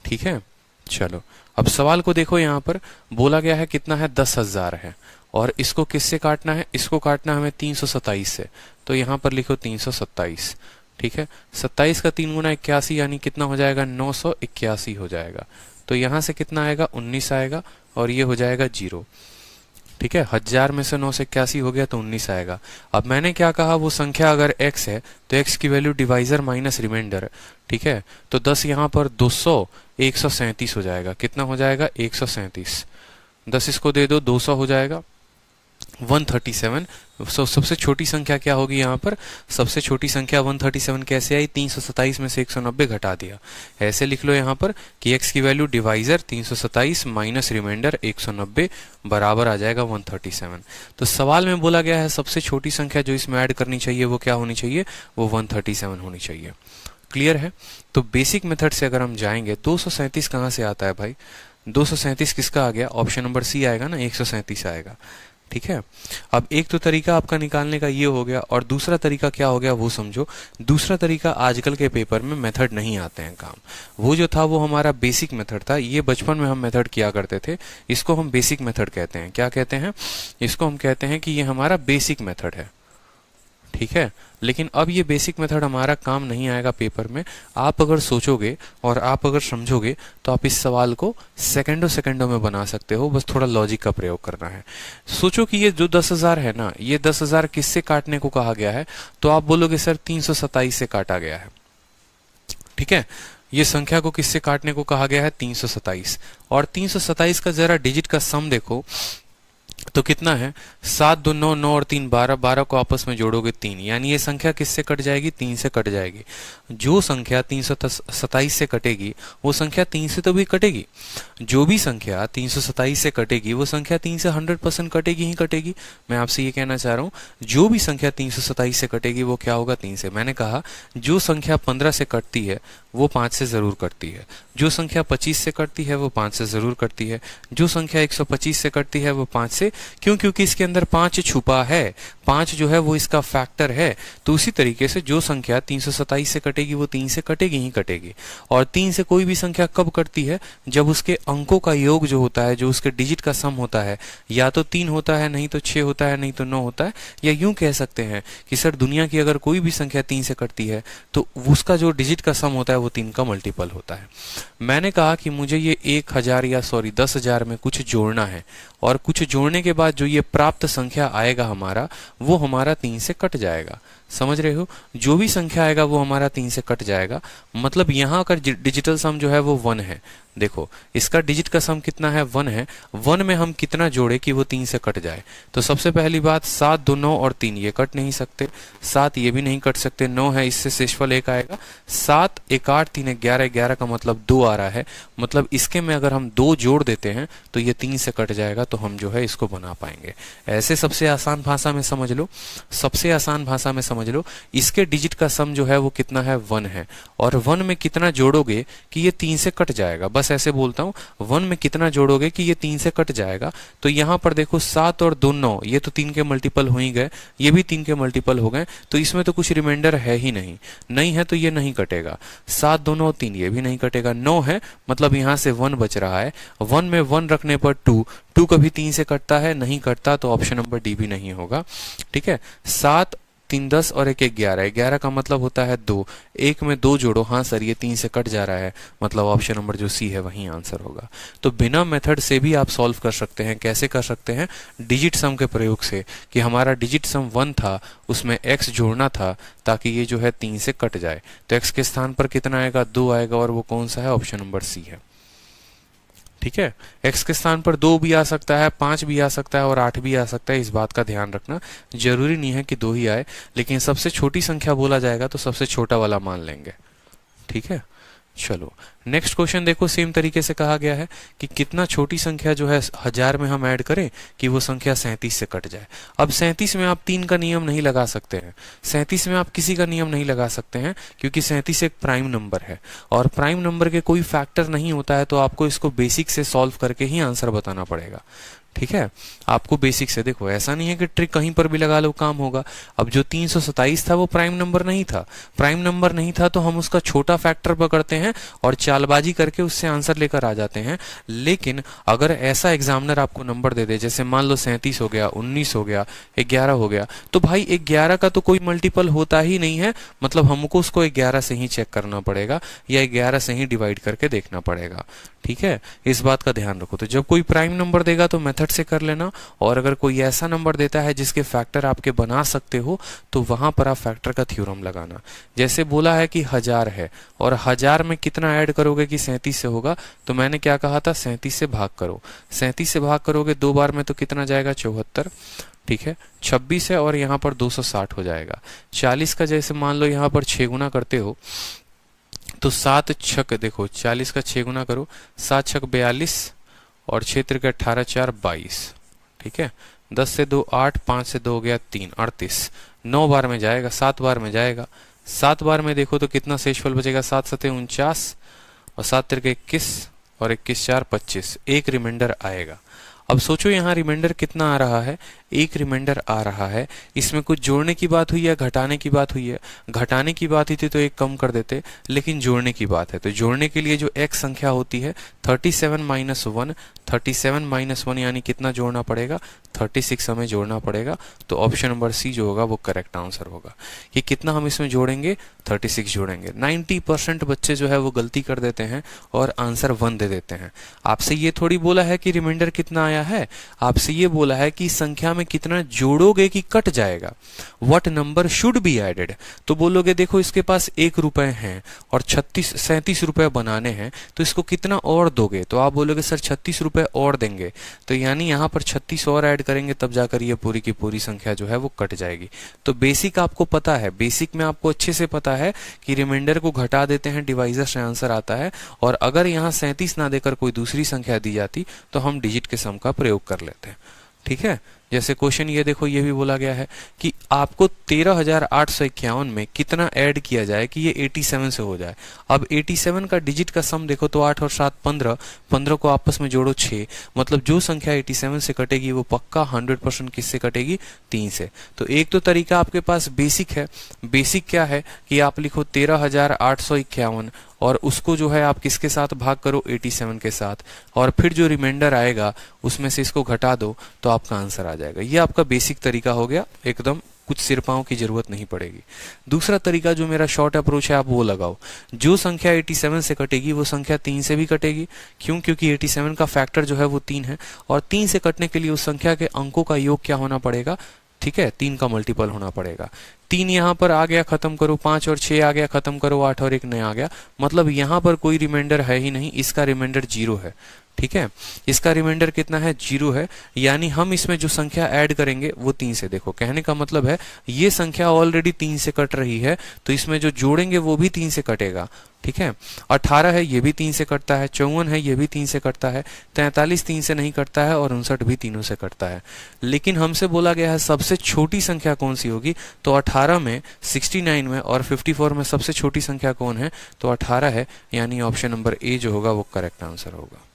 ठीक है। चलो, अब सवाल को देखो, यहाँ पर बोला गया है कितना है, 10,000 है, और इसको किससे काटना है, इसको काटना हमें 327 से, तो यहाँ पर लिखो 327, ठीक है। 27 का 3 गुना 81 यानी कितना हो जाएगा, 981 हो जाएगा। तो यहाँ से कितना आएगा, 19 आएगा, और ये हो जाएगा 0, ठीक है। 1000 में से 981 हो गया तो 19 आएगा। अब मैंने क्या कहा, वो संख्या अगर x है तो x की वैल्यू डिवाइजर माइनस रिमाइंडर, ठीक है। तो 10 यहाँ पर 200 137 हो जाएगा। कितना हो जाएगा, 137। 10 इसको दे दो, 200 हो जाएगा 137। सबसे छोटी संख्या क्या होगी यहाँ पर, सबसे छोटी संख्या 137 कैसे आई, 327 में से 190 घटा दिया। ऐसे लिख लो यहाँ पर कि x की वैल्यू डिवाइजर 327 माइनस रिमाइंडर 190 बराबर आ जाएगा 137। तो सवाल में बोला गया है सबसे छोटी संख्या जो इसमें ऐड करनी चाहिए वो क्या होनी चाहिए, वो 137 होनी चाहिए। क्लियर है। तो बेसिक मेथड से अगर हम जाएंगे, 237 कहाँ से आता है भाई, 237 किसका आ गया, ऑप्शन नंबर सी आएगा ना, 137 आएगा, ठीक है। अब एक तो तरीका आपका निकालने का ये हो गया, और दूसरा तरीका क्या हो गया वो समझो। दूसरा तरीका आजकल के पेपर में मेथड नहीं आते हैं काम, वो जो था वो हमारा बेसिक मेथड था। ये बचपन में हम मेथड किया करते थे, इसको हम बेसिक मेथड कहते हैं। क्या कहते हैं, इसको हम कहते हैं कि ये हमारा बेसिक मेथड है, ठीक है। लेकिन अब ये बेसिक मेथड हमारा काम नहीं आएगा पेपर में। आप अगर सोचोगे और आप अगर समझोगे तो आप इस सवाल को सेकंडों में बना सकते हो, बस थोड़ा लॉजिक का प्रयोग करना है। सोचो कि ये जो 10,000 है ना, ये 10,000 किससे काटने को कहा गया है, तो आप बोलोगे सर 327 से काटा गया है, ठीक है। ये संख्या को किससे काटने को कहा गया है, 327। और 327 का जरा डिजिट का सम देखो तो कितना है, 7 2 9 9 और 3 12, 12 को आपस में जोड़ोगे 3, यानी ये संख्या किससे कट जाएगी, 3 से कट जाएगी। जो संख्या 327 से कटेगी वो संख्या 3 से तो भी कटेगी। जो भी संख्या 327 से कटेगी वो संख्या 3 से 100% कटेगी ही कटेगी। मैं आपसे ये कहना चाह रहा हूँ, जो भी संख्या 327 से कटेगी वो क्या होगा, 3 से। मैंने कहा जो संख्या 15 से कटती है वो 5 से जरूर कटती है, जो संख्या 25 से कटती है वो 5 से जरूर कटती है, जो संख्या 125 से कटती है वो 5 से, क्यों, क्योंकि इसके अंदर 5 छुपा है, 5 जो है वो इसका फैक्टर है। तो उसी तरीके से जो संख्या 327 से कटेगी वो 3 से कटेगी ही कटेगी। और 3 से कोई भी संख्या कब कटती है, जब उसके अंकों का योग जो होता है, जो उसके डिजिट का सम होता है, या तो 3 होता है, नहीं तो 6 होता है, नहीं तो 9 होता है। या यूं कह सकते हैं कि सर दुनिया की अगर कोई भी संख्या 3 से कटती है तो उसका जो डिजिट का सम होता है वो 3 का मल्टीपल होता है। मैंने कहा कि मुझे ये 1000 या 10,000 में कुछ जोड़ना है, और कुछ जोड़ने के बाद जो ये प्राप्त संख्या आएगा हमारा, वो हमारा 3 से कट जाएगा। समझ रहे हो, जो भी संख्या आएगा वो हमारा 3 से कट जाएगा। मतलब यहाँ का डिजिटल सम जो है वो 1 है। देखो इसका डिजिट का सम कितना है, 1 है। 1 में हम कितना जोड़े कि वो 3 से कट जाए। तो सबसे पहली बात, 7 2 9 और 3 ये कट नहीं सकते, 7 ये भी नहीं कट सकते, 9 है, इससे शेषफल 1 आएगा। 7 1 8 3 11, 11 का मतलब 2 आ रहा है। मतलब इसके में अगर हम 2 जोड़ देते हैं तो ये 3 से कट जाएगा, तो हम जो है इसको बना पाएंगे। ऐसे सबसे आसान भाषा में समझ लो, सबसे आसान भाषा में समझ लो, इसके डिजिट का सम जो है वो कितना है, 1 है। और 1 में कितना जोड़ोगे कि ये 3 से कट जाएगा, बस ऐसे बोलता हूं, 1 में कितना जोड़ोगे कि ये 3 से कट जाएगा। तो यहां पर देखो 7 और 2 9, ये तो 3 के मल्टीपल हो ही गए, ये भी 3 के मल्टीपल हो गए, तो इसमें तो कुछ रिमाइंडर है ही नहीं, नहीं है तो ये नहीं कटेगा। 7 2 9 3 ये भी नहीं कटेगा। 9 है मतलब यहां से 1 बच रहा है, 1 में 1 रखने पर 2 कभी 3 से कटता है, नहीं कटता, तो ऑप्शन नंबर डी भी नहीं होगा, ठीक है। 7 3 10 और एक 11, 11 का मतलब होता है 2, एक में 2 जोड़ो, हाँ सर ये 3 से कट जा रहा है, मतलब ऑप्शन नंबर जो सी है वही आंसर होगा। तो बिना मेथड से भी आप सॉल्व कर सकते हैं। कैसे कर सकते हैं? डिजिट सम के प्रयोग से, कि हमारा डिजिट सम 1 था, उसमें x जोड़ना था ताकि ये जो है 3 से कट जाए। तो x के स्थान पर कितना आएगा? 2 आएगा, और वो कौन सा है? ऑप्शन नंबर सी है। ठीक है, x के स्थान पर 2 भी आ सकता है, 5 भी आ सकता है और 8 भी आ सकता है। इस बात का ध्यान रखना, जरूरी नहीं है कि 2 ही आए, लेकिन सबसे छोटी संख्या बोला जाएगा तो सबसे छोटा वाला मान लेंगे। ठीक है, चलो नेक्स्ट क्वेश्चन देखो। सेम तरीके से कहा गया है कि कितना छोटी संख्या जो है 1000 में हम ऐड करें कि वो संख्या 37 से कट जाए। अब 37 में आप 3 का नियम नहीं लगा सकते हैं, 37 में आप किसी का नियम नहीं लगा सकते हैं, क्योंकि 37 एक प्राइम नंबर है और प्राइम नंबर के कोई फैक्टर नहीं होता है, तो आपको इसको बेसिक से सॉल्व करके ही आंसर बताना पड़ेगा। ठीक है, आपको बेसिक से, देखो ऐसा नहीं है कि ट्रिक कहीं पर भी लगा लो काम होगा। अब जो 327 था वो प्राइम नंबर नहीं था, प्राइम नंबर नहीं था तो हम उसका छोटा फैक्टर पकड़ते हैं और चालबाजी करके उससे आंसर लेकर आ जाते हैं। लेकिन अगर ऐसा एग्जामिनर आपको नंबर दे दे, जैसे मान लो 37 हो गया, 19 हो गया, 11 हो गया, तो भाई 11 का तो कोई मल्टीपल होता ही नहीं है, मतलब हमको उसको 11 से ही चेक करना पड़ेगा या 11 से ही डिवाइड करके देखना पड़ेगा। ठीक है, इस बात का ध्यान रखो। तो जब कोई प्राइम नंबर देगा तो मेथड से कर लेना, और अगर कोई ऐसा नंबर देता है जिसके फैक्टर आपके बना सकते हो तो वहां पर आप फैक्टर का थ्योरम लगाना। जैसे बोला है कि 1000 है और 1000 में कितना ऐड करोगे कि 37 से होगा, तो मैंने क्या कहा था? 37 से भाग करो। 37 से भाग करोगे 2 बार में तो कितना जाएगा? 74। ठीक है, 26 है और यहाँ पर 260 हो जाएगा। 40 का जैसे मान लो यहाँ पर 6 गुना करते हो तो 7 छक, देखो 40 का 6 गुना करो, 7 छक 42 और 6 त्रिक 18 4 22। ठीक है, 10 से 2 8, 5 से 2 हो गया 3 38, 9 बार में जाएगा, 7 बार में जाएगा। 7 बार में देखो तो कितना शेषफल बचेगा? 7 सते 49 और 7 त्रिक 21 और 21 4 25, एक रिमाइंडर आएगा। अब सोचो यहाँ रिमाइंडर कितना आ रहा है? एक रिमाइंडर आ रहा है। इसमें कुछ जोड़ने की बात हुई है, घटाने की बात हुई है? घटाने की बात ही थी तो एक कम कर देते, लेकिन जोड़ने की बात है तो जोड़ने के लिए जो x संख्या होती है 37 माइनस 1, 37 माइनस 1 यानी कितना जोड़ना पड़ेगा? 36 हमें जोड़ना पड़ेगा। तो ऑप्शन नंबर सी जो होगा वो करेक्ट आंसर होगा। कि कितना हम इसमें जोड़ेंगे? 36 जोड़ेंगे। 90% बच्चे जो है वो गलती कर देते हैं और आंसर 1 दे देते हैं। आपसे ये थोड़ी बोला है कि रिमाइंडर कितना आया है, आपसे ये बोला है कि संख्या में कितना जोड़ोगे कि कट जाएगा, what number should be added. तो बोलोगे देखो इसके पास 1 रुपए हैं और 37 रुपए बनाने हैं, तो इसको कितना और दोगे? तो आप बोलोगे सर 36 रुपए और देंगे, तो यानी यहाँ पर 36 और ऐड करेंगे तब जाकर ये पूरी की पूरी संख्या जो है वो कट जाएगी। तो बेसिक आपको पता है, बेसिक में आपको अच्छे से पता है कि रिमाइंडर को घटा देते हैं, डिवाइजर से आंसर आता है, और अगर यहाँ 37 ना देकर कोई दूसरी संख्या दी जाती तो हम डिजिट के सम का प्रयोग कर लेते हैं। ठीक है, जैसे क्वेश्चन ये देखो, ये भी बोला गया है कि आपको 13,851 में कितना ऐड किया जाए कि ये 87 से हो जाए। अब 87 का डिजिट का सम देखो तो 8 और 7 15, 15 को आपस में जोड़ो 6, मतलब जो संख्या 87 से कटेगी वो पक्का 100% किससे कटेगी? 3 से। तो एक तो तरीका आपके पास बेसिक है। बेसिक क्या है कि आप लिखो 13,851 और उसको जो है आप किसके साथ भाग करो? 87 के साथ, और फिर जो रिमाइंडर आएगा उसमें से इसको घटा दो तो आपका आंसर आ जाएगा। ये आपका बेसिक तरीका हो गया, एकदम कुछ सिरपाओं की जरूरत नहीं पड़ेगी। दूसरा तरीका जो मेरा शॉर्ट अप्रोच है आप वो लगाओ। जो संख्या 87 से कटेगी वो संख्या 3 से भी कटेगी। क्यों? क्योंकि 87 का फैक्टर जो है वो 3 है, और 3 से कटने के लिए उस संख्या के अंकों का योग क्या होना पड़ेगा? ठीक है, 3 का मल्टीपल होना पड़ेगा। 3 यहाँ पर आ गया, खत्म करो, 5 और 6 आ गया, खत्म करो, 8 और 1 नया आ गया, मतलब यहाँ पर कोई रिमाइंडर है ही नहीं, इसका रिमाइंडर 0 है। ठीक है, इसका रिमाइंडर कितना है? 0 है, यानी हम इसमें जो संख्या ऐड करेंगे वो 3 से। देखो कहने का मतलब है ये संख्या ऑलरेडी 3 से कट रही है, तो इसमें जो जोड़ेंगे वो भी 3 से कटेगा। ठीक है, 18 है ये भी 3 से कटता है, 54 है ये भी 3 से कटता है, 43 3 से नहीं कटता है, और 59 भी तीनों से कटता है। लेकिन हमसे बोला गया है सबसे छोटी संख्या कौन सी होगी, तो 18 में, 69 में और 54 में सबसे छोटी संख्या कौन है? तो 18 है, यानी ऑप्शन नंबर ए जो होगा वो करेक्ट आंसर होगा।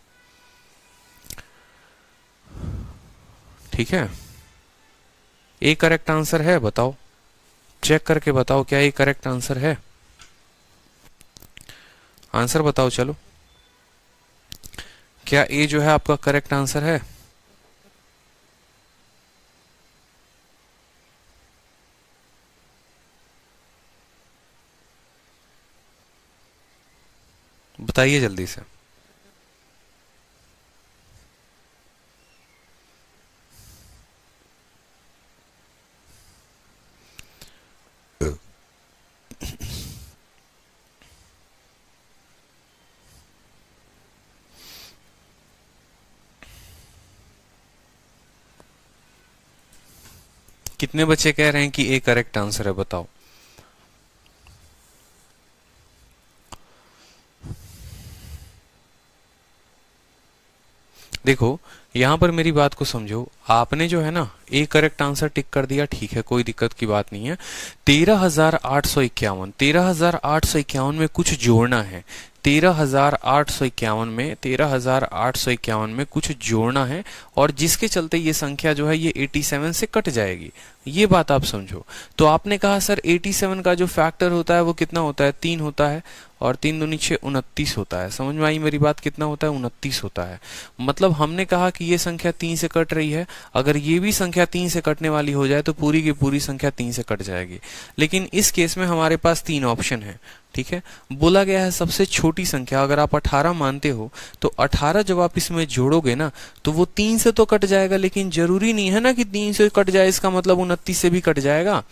ठीक है, ए करेक्ट आंसर है? बताओ, चेक करके बताओ क्या ये करेक्ट आंसर है? आंसर बताओ चलो, क्या ए जो है आपका करेक्ट आंसर है? बताइए जल्दी से। कितने बच्चे कह रहे हैं कि ए करेक्ट आंसर है, बताओ। देखो यहां पर मेरी बात को समझो, आपने जो है ना ए करेक्ट आंसर टिक कर दिया, ठीक है, कोई दिक्कत की बात नहीं है। 13,851, 13,851 में कुछ जोड़ना है। 13,851 में 13,851 में कुछ जोड़ना है, और जिसके चलते ये संख्या जो है ये 87 से कट जाएगी। ये बात आप समझो। तो आपने कहा सर 87 का जो फैक्टर होता है वो कितना होता है, 3 होता है, और 3 दूनी 6, 29 होता है। समझ में आई मेरी बात, कितना होता है, 29 होता है। मतलब हमने कहा कि ये संख्या 3 से कट रही है, अगर ये भी संख्या 3 से कटने वाली हो जाए तो पूरी की पूरी संख्या 3 से कट जाएगी। लेकिन इस केस में हमारे पास 3 ऑप्शन है, ठीक है। बोला गया है सबसे छोटी संख्या, अगर आप 18 मानते हो तो 18 जब आप इसमें जोड़ोगे ना तो वो 3 से तो कट जाएगा, लेकिन जरूरी नहीं है ना कि 3 से कट जाए, इसका मतलब 29 से भी कट जाएगा,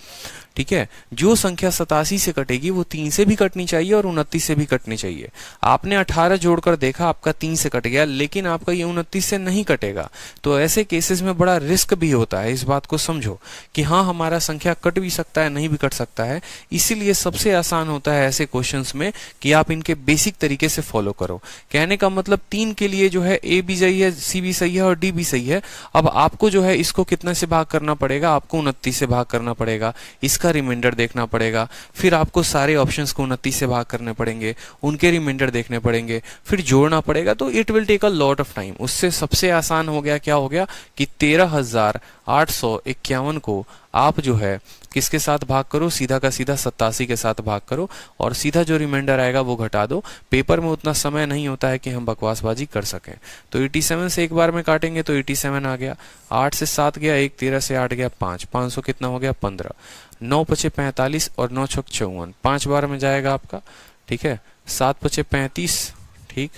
ठीक है। जो संख्या 87 से कटेगी वो 3 से भी कटनी चाहिए और 29 से भी कटनी चाहिए। आपने 18 जोड़कर देखा, आपका 3 से कट गया, लेकिन आपका ये 29 से नहीं कटेगा। तो ऐसे केसेस में बड़ा रिस्क भी होता है, इस बात को समझो कि हाँ हमारा संख्या कट भी सकता है, नहीं भी कट सकता है। इसीलिए सबसे आसान होता है ऐसे क्वेश्चंस में कि आप इनके बेसिक तरीके से फॉलो करो। कहने का मतलब 3 के लिए जो है ए भी सही है, सी भी सही है और डी भी सही है। अब आपको जो है इसको कितने से भाग करना पड़ेगा, आपको 29 से भाग करना पड़ेगा, इसका रिमाइंडर देखना पड़ेगा, फिर आपको सारे ऑप्शंस को 29 से भाग करने पड़ेंगे, उनके रिमाइंडर देखने पड़ेंगे, फिर जोड़ना पड़ेगा। तो it will take a lot of time. उससे सबसे आसान हो गया, क्या हो गया कि 13,851 को आप जो है किसके साथ भाग करो, सीधा का सीधा 87 के साथ भाग करो, और सीधा जो रिमाइंडर आएगा वो घटा दो। पेपर में उतना समय नहीं होता है कि हम बकवासबाजी कर सकें। तो 87 से एक बार में काटेंगे तो 87 आ गया, 8 से 7 गया, 1 13 से 8 गया 5, 500 कितना हो गया 15, 9 पचे 45 और 9 छक 54, 5 बार में जाएगा आपका, ठीक है। 7 पचे 35, ठीक,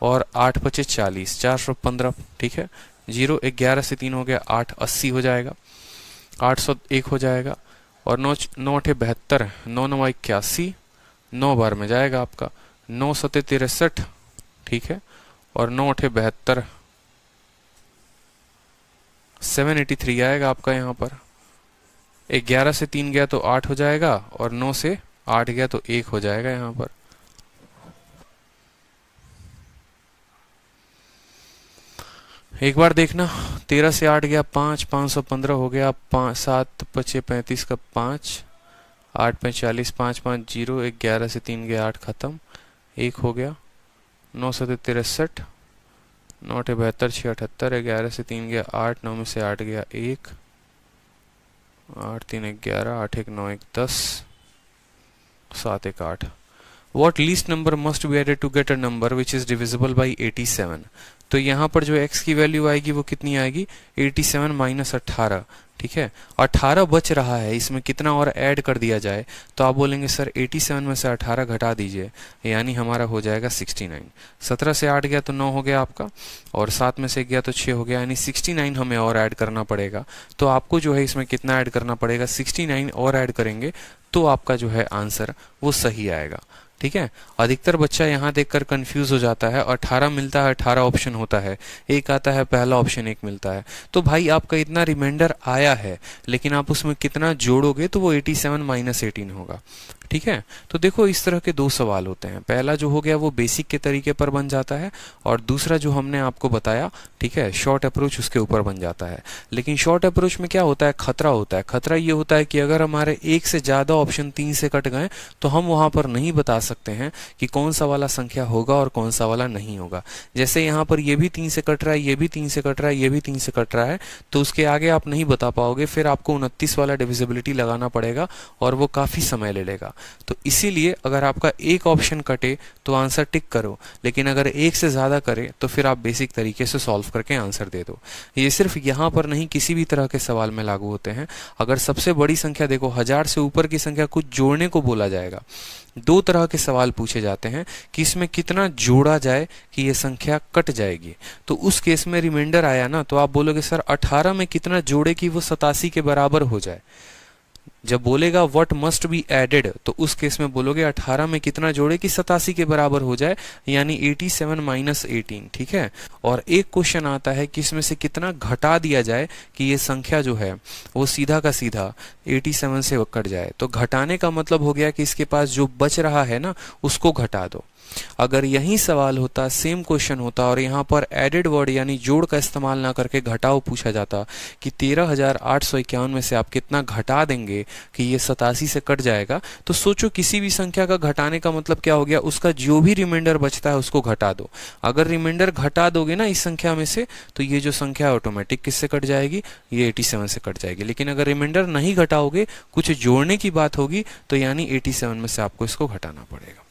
और 8 पचे 40, 415, ठीक है। 0 11 से 3 हो गया 8, 80 हो जाएगा, 801 हो जाएगा, और 9 9 72, 9 9 81, 9 बार में जाएगा आपका, 9 7 63, ठीक है, और 9 72, 783 आएगा आपका यहाँ पर। 11 से 3 गया तो 8 हो जाएगा, और 9 से 8 गया तो 1 हो जाएगा यहाँ पर। एक बार देखना, 13 से 8 गया 5, 515 हो गया, 5 7 पचे 35 का 5, 8 5 40, 5 5 0, 11 से 3 गया 8 खत्म, 1 हो गया, 9 7 63, 9 72 6 78, 11 से 3 गया 8, 9 में से 8 गया 1, 8 3 11, 8 1 9 1 10, 7 1 8। What least number must be added to get a number which is divisible by 87? तो यहाँ पर जो x की वैल्यू आएगी वो कितनी आएगी, 87 माइनस 18, ठीक है। 18 बच रहा है, इसमें कितना और ऐड कर दिया जाए, तो आप बोलेंगे सर 87 में से 18 घटा दीजिए, यानी हमारा हो जाएगा 69। 17 से 8 गया तो 9 हो गया आपका, और 7 में से गया तो 6 हो गया, यानी 69 हमें और ऐड करना पड़ेगा। तो आपको जो है इसमें कितना ऐड करना पड़ेगा, 69 और ऐड करेंगे तो आपका जो है आंसर वो सही आएगा, ठीक है। अधिकतर बच्चा यहाँ देखकर कंफ्यूज हो जाता है, 18 मिलता है, 18 ऑप्शन होता है, एक आता है पहला ऑप्शन, एक मिलता है। तो भाई आपका इतना रिमाइंडर आया है, लेकिन आप उसमें कितना जोड़ोगे तो वो 87 माइनस 18 होगा, ठीक है। तो देखो इस तरह के दो सवाल होते हैं, पहला जो हो गया वो बेसिक के तरीके पर बन जाता है, और दूसरा जो हमने आपको बताया, ठीक है, शॉर्ट अप्रोच, उसके ऊपर बन जाता है। लेकिन शॉर्ट अप्रोच में क्या होता है, खतरा होता है। खतरा ये होता है कि अगर हमारे एक से ज्यादा ऑप्शन 3 से कट गए तो हम वहां पर नहीं बता सकते हैं कि कौन सा वाला संख्या होगा और कौन सा वाला नहीं होगा। जैसे यहाँ पर ये भी 3 से कट रहा है, ये भी 3 से कट रहा है, ये भी 3 से कट रहा है, तो उसके आगे आप नहीं बता पाओगे, फिर आपको 29 वाला डिविजिबिलिटी लगाना पड़ेगा और वो काफी समय ले लेगा। तो इसीलिए अगर आपका एक ऑप्शन कटे तो आंसर टिक करो, लेकिन अगर एक से ज्यादा करे तो फिर आप बेसिक तरीके से सॉल्व करके आंसर दे दो। ये सिर्फ यहाँ पर नहीं, किसी भी तरह के सवाल में लागू होते हैं। अगर सबसे बड़ी संख्या देखो, 1000 से ऊपर की संख्या कुछ जोड़ने को बोला जाएगा, दो तरह के सवाल पूछे जाते हैं कि इसमें कितना जोड़ा जाए कि ये संख्या कट जाएगी। तो उस केस में रिमाइंडर आया ना, तो आप बोलोगे सर 18 में कितना जोड़े कि वो 87 के बराबर हो जाए। जब बोलेगा व्हाट मस्ट बी एडेड, तो उस केस में बोलोगे 18 में कितना जोड़े कि 87 के बराबर हो जाए, यानी 87 माइनस 18। ठीक है। और एक क्वेश्चन आता है कि इसमें से कितना घटा दिया जाए कि ये संख्या जो है वो सीधा का सीधा 87 से कट जाए। तो घटाने का मतलब हो गया कि इसके पास जो बच रहा है ना उसको घटा दो। अगर यही सवाल होता, सेम क्वेश्चन होता और यहाँ पर एडेड वर्ड यानी जोड़ का इस्तेमाल ना करके घटाओ पूछा जाता कि 13,851 में से आप कितना घटा देंगे कि ये 87 से कट जाएगा, तो सोचो किसी भी संख्या का घटाने का मतलब क्या हो गया, उसका जो भी रिमाइंडर बचता है उसको घटा दो। अगर रिमाइंडर घटा दोगे ना इस संख्या में से, तो ये जो संख्या ऑटोमेटिक किससे कट जाएगी, ये 87 से कट जाएगी। लेकिन अगर रिमाइंडर नहीं घटाओगे, कुछ जोड़ने की बात होगी, तो यानी 87 में से आपको इसको घटाना पड़ेगा।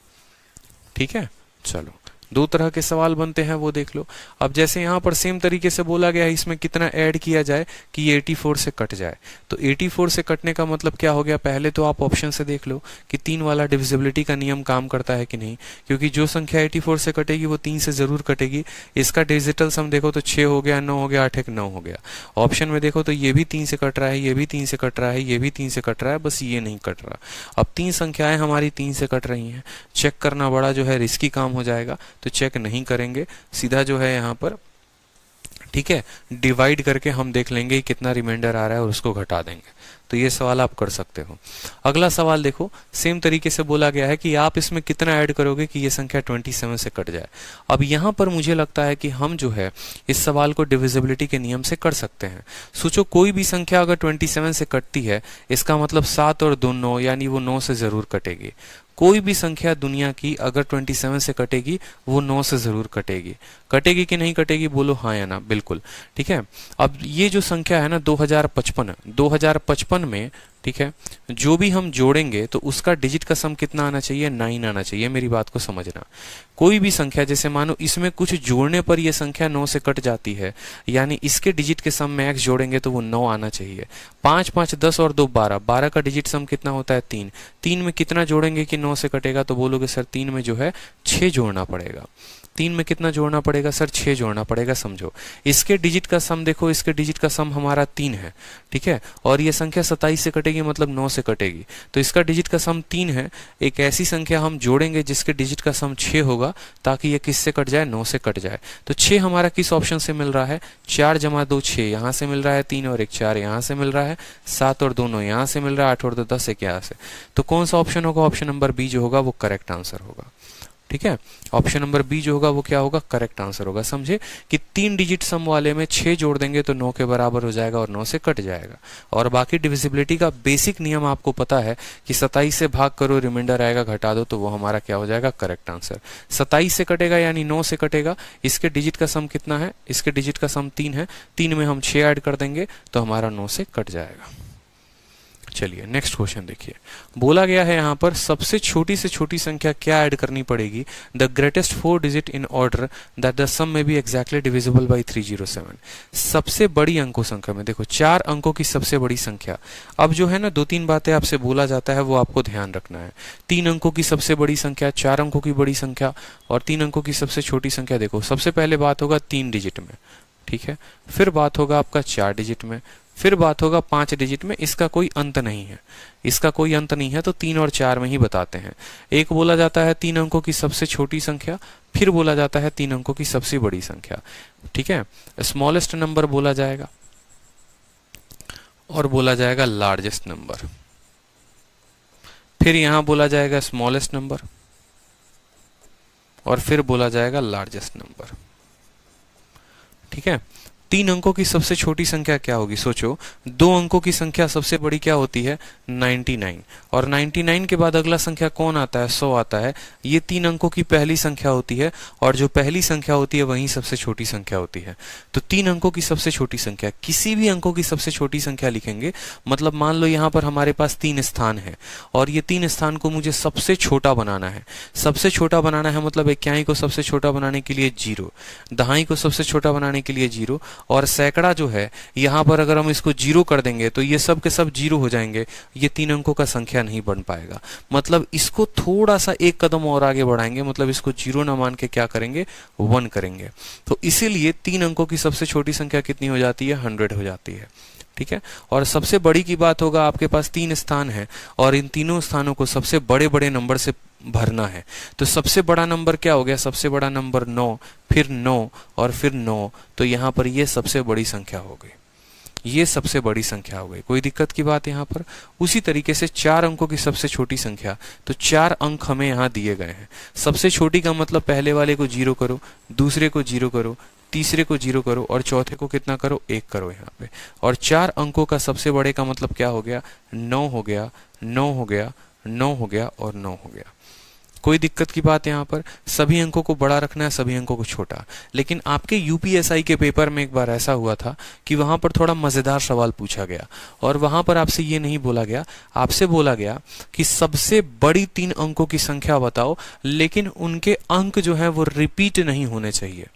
ठीक है। चलो, दो तरह के सवाल बनते हैं वो देख लो। अब जैसे यहाँ पर सेम तरीके से बोला गया है इसमें कितना ऐड किया जाए कि ये 84 से कट जाए। तो 84 से कटने का मतलब क्या हो गया, पहले तो आप ऑप्शन से देख लो कि 3 वाला डिविजिबिलिटी का नियम काम करता है कि नहीं, क्योंकि जो संख्या 84 से कटेगी वो 3 से जरूर कटेगी। इसका डिजिटल सम देखो तो 6 हो गया, 9 हो गया, 8 1 9 हो गया। ऑप्शन में देखो तो ये भी 3 से कट रहा है, ये भी 3 से कट रहा है, ये भी 3 से कट रहा है, बस ये नहीं कट रहा। अब 3 संख्याएं हमारी 3 से कट रही हैं, चेक करना बड़ा जो है रिस्की काम हो जाएगा, तो चेक नहीं करेंगे, सीधा जो है यहाँ पर ठीक है डिवाइड करके हम देख लेंगे कितना रिमाइंडर आ रहा है और उसको घटा देंगे। तो ये सवाल आप कर सकते हो। अगला सवाल देखो, सेम तरीके से बोला गया है कि आप इसमें कितना ऐड करोगे कि ये संख्या 27 से कट जाए। अब यहाँ पर मुझे लगता है कि हम जो है इस सवाल को डिविजिबिलिटी के नियम से कर सकते हैं। सोचो कोई भी संख्या अगर 27 से कटती है, इसका मतलब 7 और 2 9, यानी वो 9 से जरूर कटेगी। कोई भी संख्या दुनिया की अगर 27 से कटेगी वो 9 से जरूर कटेगी। कटेगी कि नहीं कटेगी, बोलो हाँ या ना। बिल्कुल। ठीक है। अब ये जो संख्या है ना 2055 में, ठीक है, जो भी हम जोड़ेंगे तो उसका डिजिट का सम कितना आना चाहिए, 9 आना चाहिए। मेरी बात को समझना। कोई भी संख्या जैसे मानो इसमें कुछ जोड़ने पर यह संख्या 9 से कट जाती है, यानी इसके डिजिट के सम में x जोड़ेंगे तो वो 9 आना चाहिए। 5 5 10 और 2 12, 12 का डिजिट सम कितना होता है 3। 3 में कितना जोड़ेंगे कि 9 से कटेगा, तो बोलोगे सर 3 में जो है 6 जोड़ना पड़ेगा। 3 में कितना जोड़ना पड़ेगा सर, 6 जोड़ना पड़ेगा। समझो इसके डिजिट का सम देखो, इसके डिजिट का सम हमारा 3 है। ठीक है। और ये संख्या 27 से कटेगी मतलब 9 से कटेगी, तो इसका डिजिट का सम 3 है। एक ऐसी संख्या हम जोड़ेंगे जिसके डिजिट का सम 6 होगा, ताकि ये किससे कट जाए, 9 से कट जाए। तो 6 हमारा किस ऑप्शन से मिल रहा है, 4 जमा 2 6 यहाँ से मिल रहा है, 3 और 1 4 यहाँ से मिल रहा है, 7 और 2 9 यहाँ से मिल रहा है, 8 और 2 10 1 यहाँ से। तो कौन सा ऑप्शन होगा, ऑप्शन नंबर बी जो होगा वो करेक्ट आंसर होगा। ठीक है। ऑप्शन नंबर बी जो होगा वो क्या होगा, करेक्ट आंसर होगा। समझे कि 3 डिजिट सम वाले में 6 जोड़ देंगे तो 9 के बराबर हो जाएगा और 9 से कट जाएगा। और बाकी डिविजिबिलिटी का बेसिक नियम आपको पता है कि 27 से भाग करो, रिमाइंडर आएगा, घटा दो, तो वो हमारा क्या हो जाएगा, करेक्ट आंसर। 27 से कटेगा यानी 9 से कटेगा। इसके डिजिट का सम कितना है, इसके डिजिट का सम 3 है। 3 में हम 6 ऐड कर देंगे तो हमारा 9 से कट जाएगा। चलिए नेक्स्ट क्वेश्चन देखिए। बोला गया है यहाँ पर सबसे छोटी से छोटी संख्या क्या ऐड करनी पड़ेगी, the greatest 4 digit in order that the sum में बी एग्जैक्टली डिविजिबल बाई 307। सबसे बड़ी अंकों संख्या में देखो 4 अंकों की सबसे बड़ी संख्या। अब जो है ना 2-3 बातें आपसे बोला जाता है वो आपको ध्यान रखना है। 3 अंकों की सबसे बड़ी संख्या, 4 अंकों की बड़ी संख्या और 3 अंकों की सबसे छोटी संख्या। देखो सबसे पहले बात होगा 3 डिजिट में, ठीक है, फिर बात होगा आपका 4 डिजिट में, फिर बात होगा 5 डिजिट में। इसका कोई अंत नहीं है, इसका कोई अंत नहीं है, तो 3 और 4 में ही बताते हैं। एक बोला जाता है 3 अंकों की सबसे छोटी संख्या, फिर बोला जाता है 3 अंकों की सबसे बड़ी संख्या। ठीक है। स्मॉलेस्ट नंबर बोला जाएगा और बोला जाएगा लार्जेस्ट नंबर, फिर यहां बोला जाएगा स्मॉलेस्ट नंबर और फिर बोला जाएगा लार्जेस्ट नंबर। ठीक है। 3 अंकों की सबसे छोटी संख्या क्या होगी, सोचो 2 अंकों की संख्या सबसे बड़ी क्या होती है, 99, और 99 के बाद अगला संख्या कौन आता है, 100 आता है। ये 3 अंकों की पहली संख्या होती है और जो पहली संख्या होती है वही सबसे छोटी संख्या होती है। तो 3 अंकों की सबसे छोटी संख्या, किसी भी अंकों की सबसे छोटी संख्या लिखेंगे, मतलब मान लो यहाँ पर हमारे पास 3 स्थान है और ये 3 स्थान को मुझे सबसे छोटा बनाना है। सबसे छोटा बनाना है मतलब इक्याई को सबसे छोटा बनाने के लिए 0, दहाई को सबसे छोटा बनाने के लिए 0 और सैकड़ा जो है यहाँ पर अगर हम इसको 0 कर देंगे तो ये सब के सब 0 हो जाएंगे, ये 3 अंकों का संख्या नहीं बन पाएगा। मतलब इसको थोड़ा सा एक कदम और आगे बढ़ाएंगे, मतलब इसको 0 ना मान के क्या करेंगे, 1 करेंगे। तो इसीलिए 3 अंकों की सबसे छोटी संख्या कितनी हो जाती है, 100 हो जाती है। ठीक है, और सबसे बड़ी की बात होगा, आपके पास 3 स्थान है और इन तीनों स्थानों को सबसे बड़े बड़े नंबर से भरना है। तो सबसे बड़ा नंबर क्या हो गया, सबसे बड़ा नंबर 9, फिर 9 और फिर 9, तो यहाँ पर ये सबसे बड़ी संख्या हो गई, ये सबसे बड़ी संख्या हो गई। कोई दिक्कत की बात यहाँ पर? उसी तरीके से 4 अंकों की सबसे छोटी संख्या, तो 4 अंक हमें यहाँ दिए गए हैं। सबसे छोटी का मतलब पहले वाले को 0 करो, दूसरे को 0 करो, तीसरे को 0 करो और चौथे को कितना करो, 1 करो यहाँ पे। और 4 अंकों का सबसे बड़े का मतलब क्या हो गया, 9 हो गया, 9 हो गया, 9 हो गया और 9 हो गया। कोई दिक्कत की बात यहाँ पर? सभी अंकों को बड़ा रखना है, सभी अंकों को छोटा। लेकिन आपके यूपीएसआई के पेपर में एक बार ऐसा हुआ था कि वहां पर थोड़ा मजेदार सवाल पूछा गया और वहां पर आपसे ये नहीं बोला गया, आपसे बोला गया कि सबसे बड़ी 3 अंकों की संख्या बताओ, लेकिन उनके अंक जो है वो रिपीट नहीं होने चाहिए,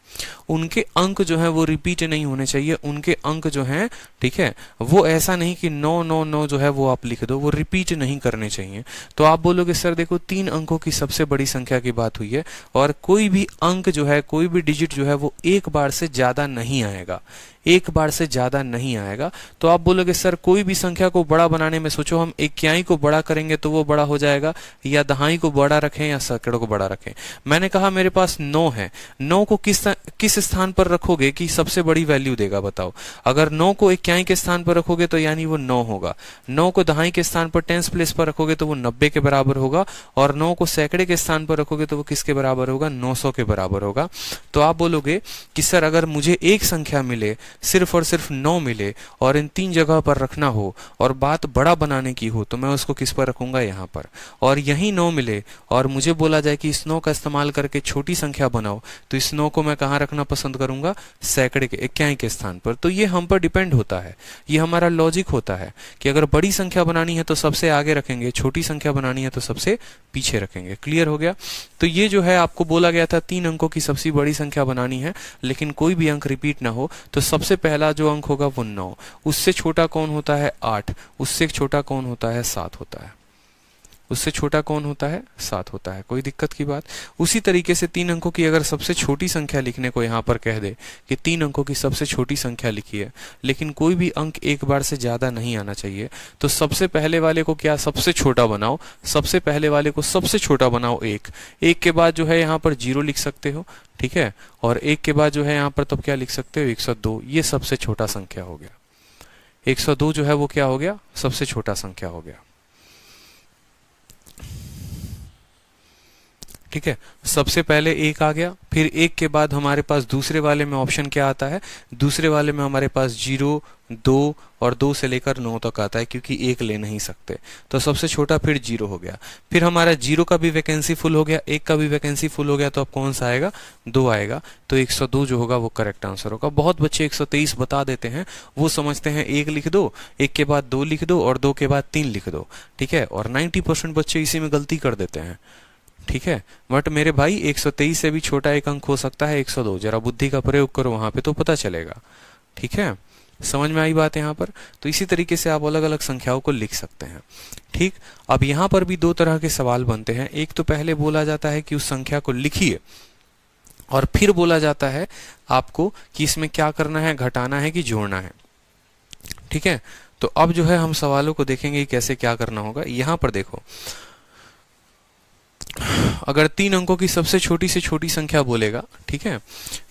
उनके अंक जो है वो रिपीट नहीं होने चाहिए, उनके अंक जो हैं, ठीक है, वो ऐसा नहीं कि 999 जो है वो आप लिख दो, वो रिपीट नहीं करने चाहिए। तो आप बोलोगे सर देखो 3 अंकों की सबसे बड़ी संख्या की बात हुई है और कोई भी अंक जो है, कोई भी डिजिट जो है वो एक बार से ज्यादा नहीं आएगा, एक बार से ज्यादा नहीं आएगा। तो आप बोलोगे सर कोई भी संख्या को बड़ा बनाने में सोचो, हम इक्याई को बड़ा करेंगे तो वो बड़ा हो जाएगा, या दहाई को बड़ा रखें या सैकड़ों को बड़ा रखें। मैंने कहा मेरे पास 9 है, 9 को किस स्थान पर रखोगे कि सबसे बड़ी वैल्यू देगा, बताओ। अगर 9 को इक्याई के स्थान पर रखोगे तो यानी वो 9 होगा, 9 को दहाई के स्थान पर टेंस प्लेस पर रखोगे तो वो 90 के बराबर होगा, और 9 को सैकड़े के स्थान पर रखोगे तो वो किसके बराबर होगा, 900 के बराबर होगा। तो आप बोलोगे कि सर अगर मुझे एक संख्या मिले, सिर्फ और सिर्फ 9 मिले और इन 3 जगह पर रखना हो और बात बड़ा बनाने की हो, तो मैं उसको किस पर रखूंगा, यहाँ पर। और यही 9 मिले और मुझे बोला जाए कि इस 9 का इस्तेमाल करके छोटी संख्या बनाओ, तो इस 9 को मैं कहाँ रखना पसंद करूंगा, सैकड़े के, इक्याई के स्थान पर। तो ये हम पर डिपेंड होता है, ये हमारा लॉजिक होता है कि अगर बड़ी संख्या बनानी है तो सबसे आगे रखेंगे, छोटी संख्या बनानी है तो सबसे पीछे रखेंगे। क्लियर हो गया? तो ये जो है आपको बोला गया था 3 अंकों की सबसे बड़ी संख्या बनानी है, लेकिन कोई भी अंक रिपीट ना हो। तो सबसे पहला जो अंक होगा वो 9, उससे छोटा कौन होता है, 8, उससे छोटा कौन होता है, 7 होता है, उससे छोटा कौन होता है, 7 होता है। कोई दिक्कत की बात? उसी तरीके से 3 अंकों की अगर सबसे छोटी संख्या लिखने को यहाँ पर कह दे कि 3 अंकों की सबसे छोटी संख्या लिखिए, लेकिन कोई भी अंक एक बार से ज्यादा नहीं आना चाहिए, तो सबसे पहले वाले को क्या सबसे छोटा बनाओ, सबसे पहले वाले को सबसे छोटा बनाओ 1, 1 के बाद जो है यहाँ पर 0 लिख सकते हो, ठीक है, और 1 के बाद जो है यहाँ पर तब क्या लिख सकते हो, 102। ये सबसे छोटा संख्या हो गया, 102 जो है वो क्या हो गया, सबसे छोटा संख्या हो गया। ठीक है, सबसे पहले 1 आ गया, फिर 1 के बाद हमारे पास दूसरे वाले में ऑप्शन क्या आता है, दूसरे वाले में हमारे पास 0, 2 और 2 से लेकर 9 तक आता है, क्योंकि 1 ले नहीं सकते। तो सबसे छोटा फिर 0 हो गया, फिर हमारा 0 का भी वैकेंसी फुल हो गया, 1 का भी वैकेंसी फुल हो गया, तो अब कौन सा आएगा, 2 आएगा। तो 102 जो होगा वो करेक्ट आंसर होगा। बहुत बच्चे 123 बता देते हैं, वो समझते हैं 1 लिख दो, 1 के बाद 2 लिख दो और 2 के बाद 3 लिख दो, ठीक है, और 90% बच्चे इसी में गलती कर देते हैं, ठीक है। बट मेरे भाई 123 से भी छोटा एक अंक हो सकता है 102, जरा बुद्धि का प्रयोग करो वहां पे तो पता चलेगा, ठीक है। समझ में आई बात यहाँ पर? तो इसी तरीके से आप अलग अलग संख्याओं को लिख सकते हैं, ठीक। अब यहाँ पर भी 2 तरह के सवाल बनते हैं। एक तो पहले बोला जाता है कि उस संख्या को लिखिए, और फिर बोला जाता है आपको कि इसमें क्या करना है, घटाना है कि जोड़ना है, ठीक है। तो अब जो है हम सवालों को देखेंगे कैसे क्या करना होगा। यहाँ पर देखो, अगर 3 अंकों की सबसे छोटी से छोटी संख्या बोलेगा, ठीक है,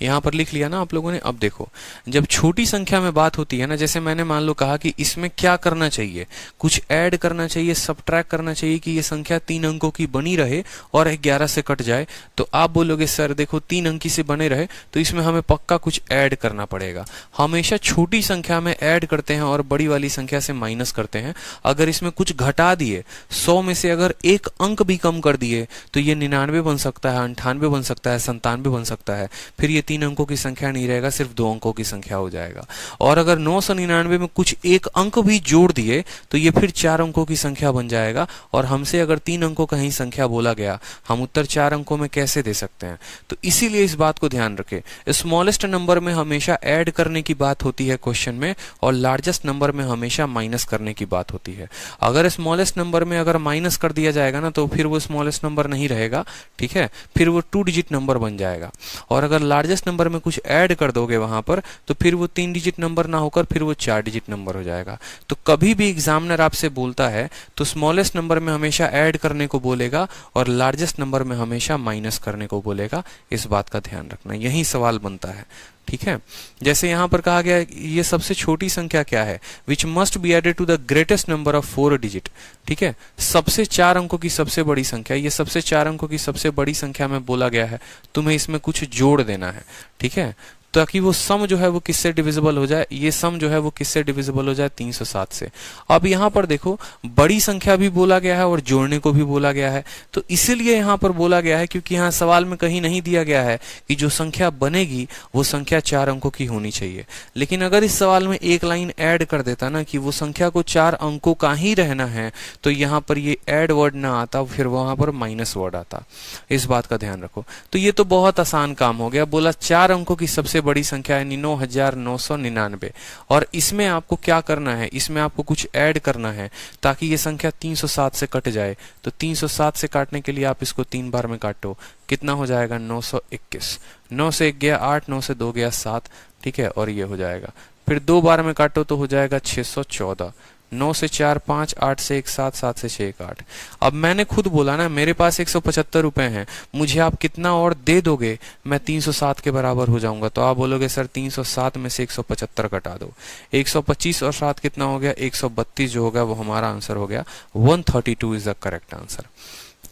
यहां पर लिख लिया ना आप लोगों ने। अब देखो, जब छोटी संख्या में बात होती है ना, जैसे मैंने मान लो कहा कि इसमें क्या करना चाहिए, कुछ ऐड करना चाहिए, सबट्रैक्ट करना चाहिए कि ये संख्या 3 अंकों की बनी रहे और 11 से कट जाए, तो आप बोलोगे सर देखो 3 अंकी से बने रहे तो इसमें हमें पक्का कुछ ऐड करना पड़ेगा। हमेशा छोटी संख्या में ऐड करते हैं और बड़ी वाली संख्या से माइनस करते हैं। अगर इसमें कुछ घटा दिए, 100 में से अगर एक अंक भी कम कर दिए तो ये 99 बन सकता है, 98 बन सकता है, 97 बन सकता है। फिर ये 3 अंकों की संख्या नहीं रहेगा, सिर्फ 2 अंकों की संख्या हो जाएगा। और अगर 999 में कुछ एक अंक भी जोड़ दिए तो ये फिर 4 अंकों की संख्या बन जाएगा। और हमसे अगर 3 अंकों का ही संख्या बोला गया, हम उत्तर 4 अंकों में कैसे दे सकते हैं? तो इसीलिए इस बात को ध्यान रखें, स्मॉलेस्ट नंबर में हमेशा ऐड करने की बात होती है क्वेश्चन में, और लार्जेस्ट नंबर में हमेशा माइनस करने की बात होती है। अगर स्मॉलेस्ट नंबर में अगर माइनस कर दिया जाएगा ना, तो फिर वो स्मॉलेस्ट नंबर नहीं रहेगा, ठीक है, फिर वो 2 डिजिट नंबर बन जाएगा। और अगर लार्जेस्ट नंबर में कुछ ऐड कर दोगे वहां पर, तो फिर वो 3 डिजिट नंबर ना होकर फिर वो 4 डिजिट नंबर हो जाएगा। तो कभी भी एग्जामिनर आपसे बोलता है तो स्मॉलेस्ट नंबर में हमेशा ऐड करने को बोलेगा और लार्जेस्ट नंबर में हमेशा माइनस करने को बोलेगा। इस बात का ध्यान रखना, यही सवाल बनता है, ठीक है। जैसे यहां पर कहा गया है ये सबसे छोटी संख्या क्या है, which must be added to the greatest number of 4 digit, ठीक है। सबसे 4 अंकों की सबसे बड़ी संख्या, ये सबसे 4 अंकों की सबसे बड़ी संख्या में बोला गया है, तुम्हें इसमें कुछ जोड़ देना है, ठीक है, ताकि वो सम जो है वो किससे डिविजिबल हो जाए, ये सम जो है वो किससे डिविजिबल हो जाए, 307 से। अब यहाँ पर देखो बड़ी संख्या भी बोला गया है और जोड़ने को भी बोला गया है, तो इसीलिए यहाँ पर बोला गया है क्योंकि यहाँ सवाल में कहीं नहीं दिया गया है कि जो संख्या बनेगी वो संख्या 4 अंकों की होनी चाहिए। लेकिन अगर इस सवाल में एक लाइन ऐड कर देता ना कि वो संख्या को 4 अंकों का ही रहना है, तो यहाँ पर ये ऐड वर्ड ना आता, फिर वहां पर माइनस वर्ड आता। इस बात का ध्यान रखो। तो ये तो बहुत आसान काम हो गया, बोला 4 अंकों की सबसे बड़ी संख्या है 9999, और इसमें आपको क्या करना है, इसमें आपको कुछ ऐड करना है ताकि ये संख्या 307 से कट जाए। तो 307 से काटने के लिए आप इसको 3 बार में काटो, कितना हो जाएगा 921। 9 से 1 गया 8, 9 से 2 गया 7, ठीक है, और ये हो जाएगा। फिर 2 बार में काटो तो हो जाएगा 614। 9 से 4 5, 8 से 1 7, 7 से 6 1 8। अब मैंने खुद बोला ना मेरे पास 175 रुपए हैं, मुझे आप कितना और दे दोगे मैं 307 के बराबर हो जाऊंगा। तो आप बोलोगे सर 307 में से 175 घटा दो, 125 और 7 कितना हो गया 132 जो होगा वो हमारा आंसर हो गया। 132 इज द करेक्ट आंसर।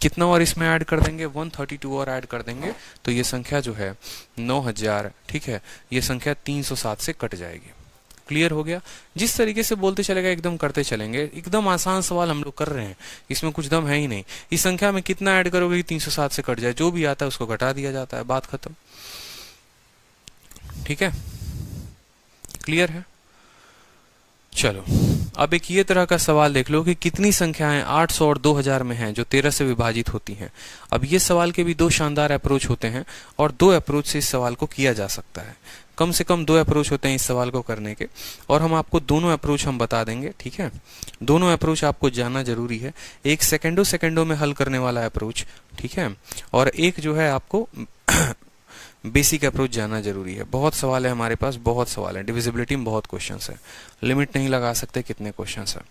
कितना और इसमें ऐड कर देंगे, 132 और ऐड कर देंगे तो ये संख्या जो है 9000, ठीक है, ये संख्या 307 से कट जाएगी। क्लियर हो गया। जिस तरीके से बोलते चलेगा एकदम करते चलेंगे, एकदम आसान सवाल हम लोग कर रहे हैं, इसमें कुछ दम है ही नहीं। इस संख्या में कितना ऐड करोगे कि 307 से कट जाए, जो भी आता है उसको घटा दिया जाता है, बात खत्म, ठीक है, क्लियर है। चलो अब एक ये तरह का सवाल देख लो कि कितनी संख्याएं 800 और 2000 में हैं जो 13 से विभाजित होती हैं। अब ये सवाल के भी 2 शानदार अप्रोच होते हैं और 2 अप्रोच से इस सवाल को किया जा सकता है। कम से कम 2 अप्रोच होते हैं इस सवाल को करने के, और हम आपको दोनों अप्रोच हम बता देंगे, ठीक है। दोनों अप्रोच आपको जानना जरूरी है। एक सेकंडों में हल करने वाला अप्रोच, ठीक है, और एक जो है आपको बेसिक अप्रोच जानना जरूरी है। बहुत सवाल है हमारे पास, बहुत सवाल है, डिविजिबिलिटी में बहुत क्वेश्चंस है, लिमिट नहीं लगा सकते कितने क्वेश्चंस है।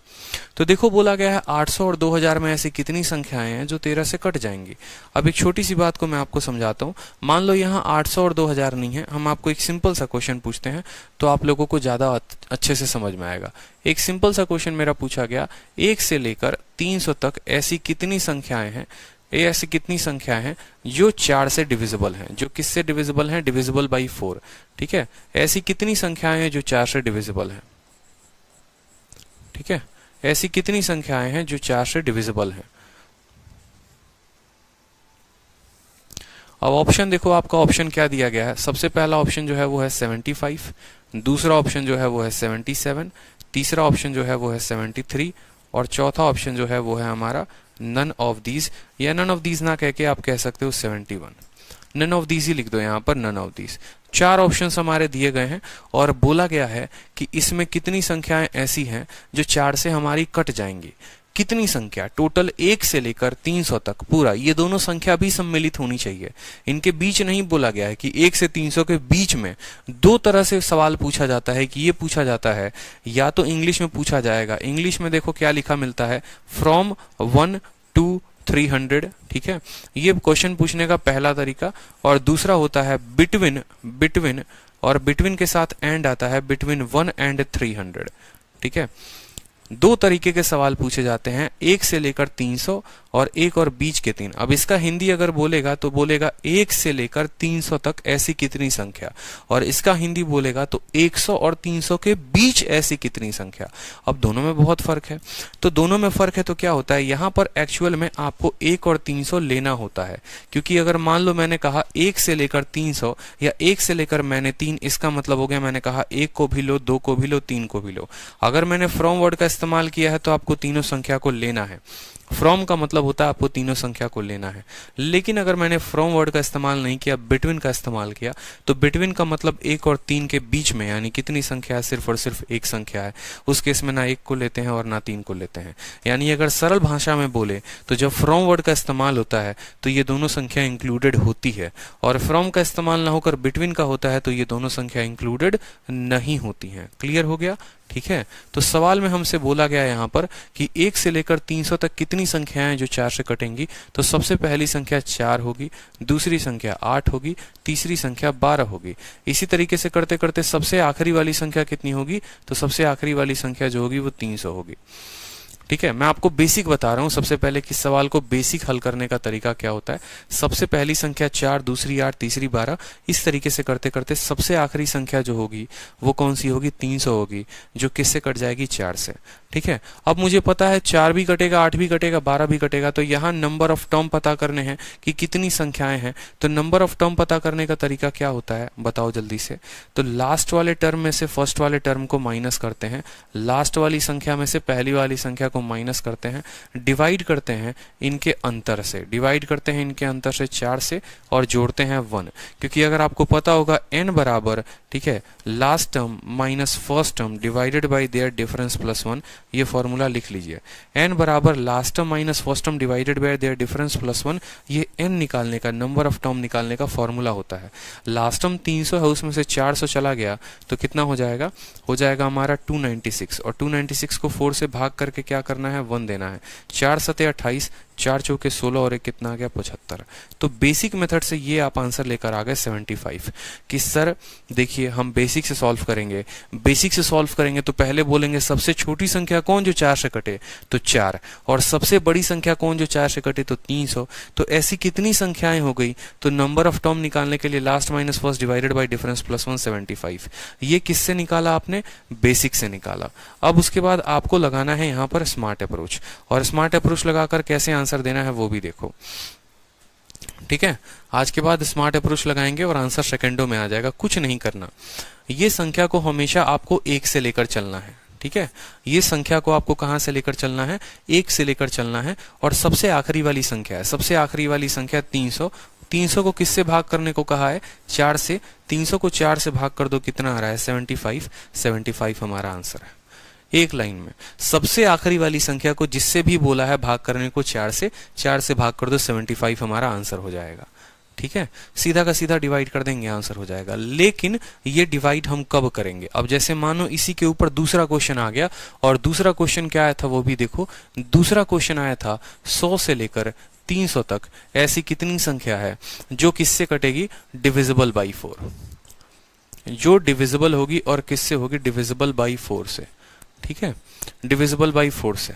तो देखो बोला गया है 800 और 2000 में ऐसी कितनी संख्याएं हैं जो 13 से कट जाएंगी। अब एक छोटी सी बात को मैं आपको समझाता हूँ। मान लो यहाँ 800 और 2000 नहीं है, हम आपको एक सिंपल सा क्वेश्चन पूछते हैं तो आप लोगों को ज्यादा अच्छे से समझ में आएगा। एक सिंपल सा क्वेश्चन मेरा पूछा गया, 1 से लेकर 300 तक ऐसी कितनी संख्याएं हैं, ये ऐसी कितनी संख्या है जो 4 से डिविजिबल हैं, जो किससे डिविजिबल हैं, डिविजिबल बाई 4, ठीक है। ऐसी कितनी संख्याएं हैं जो 4 से डिविजिबल हैं, ठीक है, ऐसी कितनी संख्याएं हैं जो 4 से डिविजिबल हैं। अब ऑप्शन देखो, आपका ऑप्शन क्या दिया गया है। सबसे पहला ऑप्शन जो है वो है 75, दूसरा ऑप्शन जो है वो है 77, तीसरा ऑप्शन जो है वो है 73, और चौथा ऑप्शन जो है वो है हमारा नन ऑफ दीज, या नन ऑफ दीज ना कह के आप कह सकते हो 71। नन ऑफ दीज ही लिख दो यहाँ पर, नन ऑफ दीज। 4 ऑप्शंस हमारे दिए गए हैं और बोला गया है कि इसमें कितनी संख्याएं ऐसी हैं जो 4 से हमारी कट जाएंगी। कितनी संख्या, टोटल 1 से लेकर 300 तक पूरा, ये दोनों संख्या भी सम्मिलित होनी चाहिए। इनके बीच नहीं बोला गया है कि 1 से 300 के बीच में 2 तरह से सवाल पूछा जाता है कि ये पूछा जाता है, या तो इंग्लिश में पूछा जाएगा। इंग्लिश में देखो क्या लिखा मिलता है, फ्रॉम 1 to 300, ठीक है, ये क्वेश्चन पूछने का पहला तरीका। और दूसरा होता है बिटवीन, और बिटवीन के साथ एंड आता है, बिटवीन 1 and 300, ठीक है। दो तरीके के सवाल पूछे जाते हैं, 1 से लेकर 300 और 1 और बीच के 3। अब इसका हिंदी अगर बोलेगा तो बोलेगा 1 से लेकर 300 तक ऐसी कितनी संख्या, और इसका हिंदी बोलेगा तो 100 और 300 के बीच ऐसी कितनी संख्या। अब दोनों में बहुत फर्क है, तो दोनों में फर्क है तो क्या होता है, यहां पर एक्चुअल में आपको 1 और 300 लेना होता है, क्योंकि अगर मान लो मैंने कहा 1 से लेकर 300 या 1 से लेकर मैंने 3, इसका मतलब हो गया मैंने कहा 1 को भी लो, 2 को भी लो, 3 को भी लो। अगर मैंने फ्रॉम वर्ड का इस्तेमाल किया है तो आपको तीनों संख्या को लेना है। फ्रॉम का मतलब होता है आपको तीनों संख्या को लेना है। लेकिन अगर मैंने फ्रॉम वर्ड का इस्तेमाल नहीं किया, बिटवीन का इस्तेमाल किया, तो बिटवीन का मतलब 1 और 3 के बीच में, यानी कितनी संख्या है, सिर्फ और सिर्फ एक संख्या है। उस केस में ना 1 को लेते हैं और ना 3 को लेते हैं। यानी अगर सरल भाषा में बोले तो जब फ्रॉम वर्ड का इस्तेमाल होता है तो ये दोनों संख्या इंक्लूडेड होती है, और फ्रॉम का इस्तेमाल ना होकर बिटवीन का होता है तो ये दोनों संख्या इंक्लूडेड नहीं होती हैं। क्लियर हो गया? ठीक है। तो सवाल में हमसे बोला गया यहाँ पर कि 1 से लेकर 300 तक कितनी संख्याएं जो 4 से कटेंगी, तो सबसे पहली संख्या 4 होगी, दूसरी संख्या 8 होगी, तीसरी संख्या 12 होगी। इसी तरीके से करते करते सबसे आखिरी वाली संख्या कितनी होगी, तो सबसे आखिरी वाली संख्या जो होगी वो 300 होगी। ठीक है, मैं आपको बेसिक बता रहा हूं सबसे पहले कि सवाल को बेसिक हल करने का तरीका क्या होता है। सबसे पहली संख्या 4, दूसरी 8, तीसरी 12, इस तरीके से करते करते सबसे आखिरी संख्या जो होगी वो कौन सी होगी, 300 होगी, जो किससे कट जाएगी, 4 से। ठीक है, अब मुझे पता है 4 भी कटेगा, 8 भी कटेगा, 12 भी कटेगा, तो यहाँ नंबर ऑफ टर्म पता करने हैं कि कितनी संख्याएं हैं। तो नंबर ऑफ टर्म पता करने का तरीका क्या होता है, बताओ जल्दी से। तो लास्ट वाले टर्म में से फर्स्ट वाले टर्म को माइनस करते हैं, लास्ट वाली संख्या में से पहली वाली संख्या को माइनस करते हैं, डिवाइड करते हैं इनके अंतर से, डिवाइड करते हैं इनके अंतर से 4 से, और जोड़ते हैं 1। क्योंकि अगर आपको पता होगा n बराबर, ठीक है, last term minus first term divided by there difference plus 1, ये फॉर्मूला लिख लीजिए। n बराबर last term minus first term divided by there difference plus 1, ये n निकालने का, नंबर ऑफ टर्म निकालने का फॉर्मूला होता है। लास्ट टर्म 300 है, उसमें से 400 चला गया तो कितना हो जाएगा, हो जाएगा हमारा 296, और 296 को 4 से भाग करके क्या करना है, 1 देना है। 4 सते 28, 4 चौके 16 और एक कितना आ गया, 75। तो बेसिक मेथड से ये आप आंसर लेकर आ गए 75। कि सर देखिए हम बेसिक से सॉल्व करेंगे, बेसिक से सॉल्व करेंगे तो पहले बोलेंगे सबसे छोटी संख्या कौन जो 4 से कटे, तो 4, और सबसे बड़ी संख्या कौन जो 4 से कटे, तो 300। तो ऐसी कितनी संख्याएं हो गई, तो नंबर ऑफ टर्म निकालने के लिए last minus first divided by difference plus 1, 75। ये किससे निकाला आपने, बेसिक से निकाला। अब उसके बाद आपको लगाना है यहाँ पर स्मार्ट अप्रोच, और स्मार्ट अप्रोच लगाकर कैसे आंसर देना है वो भी देखो। ठीक है, आज के बाद स्मार्ट अप्रोच लगाएंगे और आंसर सेकंडों में आ जाएगा। कुछ नहीं करना, ये संख्या को हमेशा आपको 1 से लेकर चलना है। ठीक है, ये संख्या को आपको कहां से लेकर चलना है, 1 से लेकर चलना है, और सबसे आखिरी वाली संख्या है, सबसे आखिरी वाली संख्या 300। 300 को किससे भाग करने को कहा है, 4 से। 300 को 4 से भाग कर दो, कितना आ रहा है, 75। 75 हमारा आंसर है। एक लाइन में सबसे आखिरी वाली संख्या को जिससे भी बोला है भाग करने को 4 से, 4 से भाग कर दो, 75 हमारा आंसर हो जाएगा। ठीक है, सीधा का सीधा डिवाइड कर देंगे, आंसर हो जाएगा। लेकिन ये डिवाइड हम कब करेंगे, अब जैसे मानो इसी के ऊपर दूसरा क्वेश्चन आ गया, और दूसरा क्वेश्चन क्या आया था वो भी देखो। दूसरा क्वेश्चन आया था 100 से लेकर 300 तक ऐसी कितनी संख्या है जो किससे कटेगी, डिविजिबल बाई 4, जो डिविजिबल होगी और किससे होगी, डिविजिबल बाई 4 से। ठीक है, डिविजिबल बाई 4 से।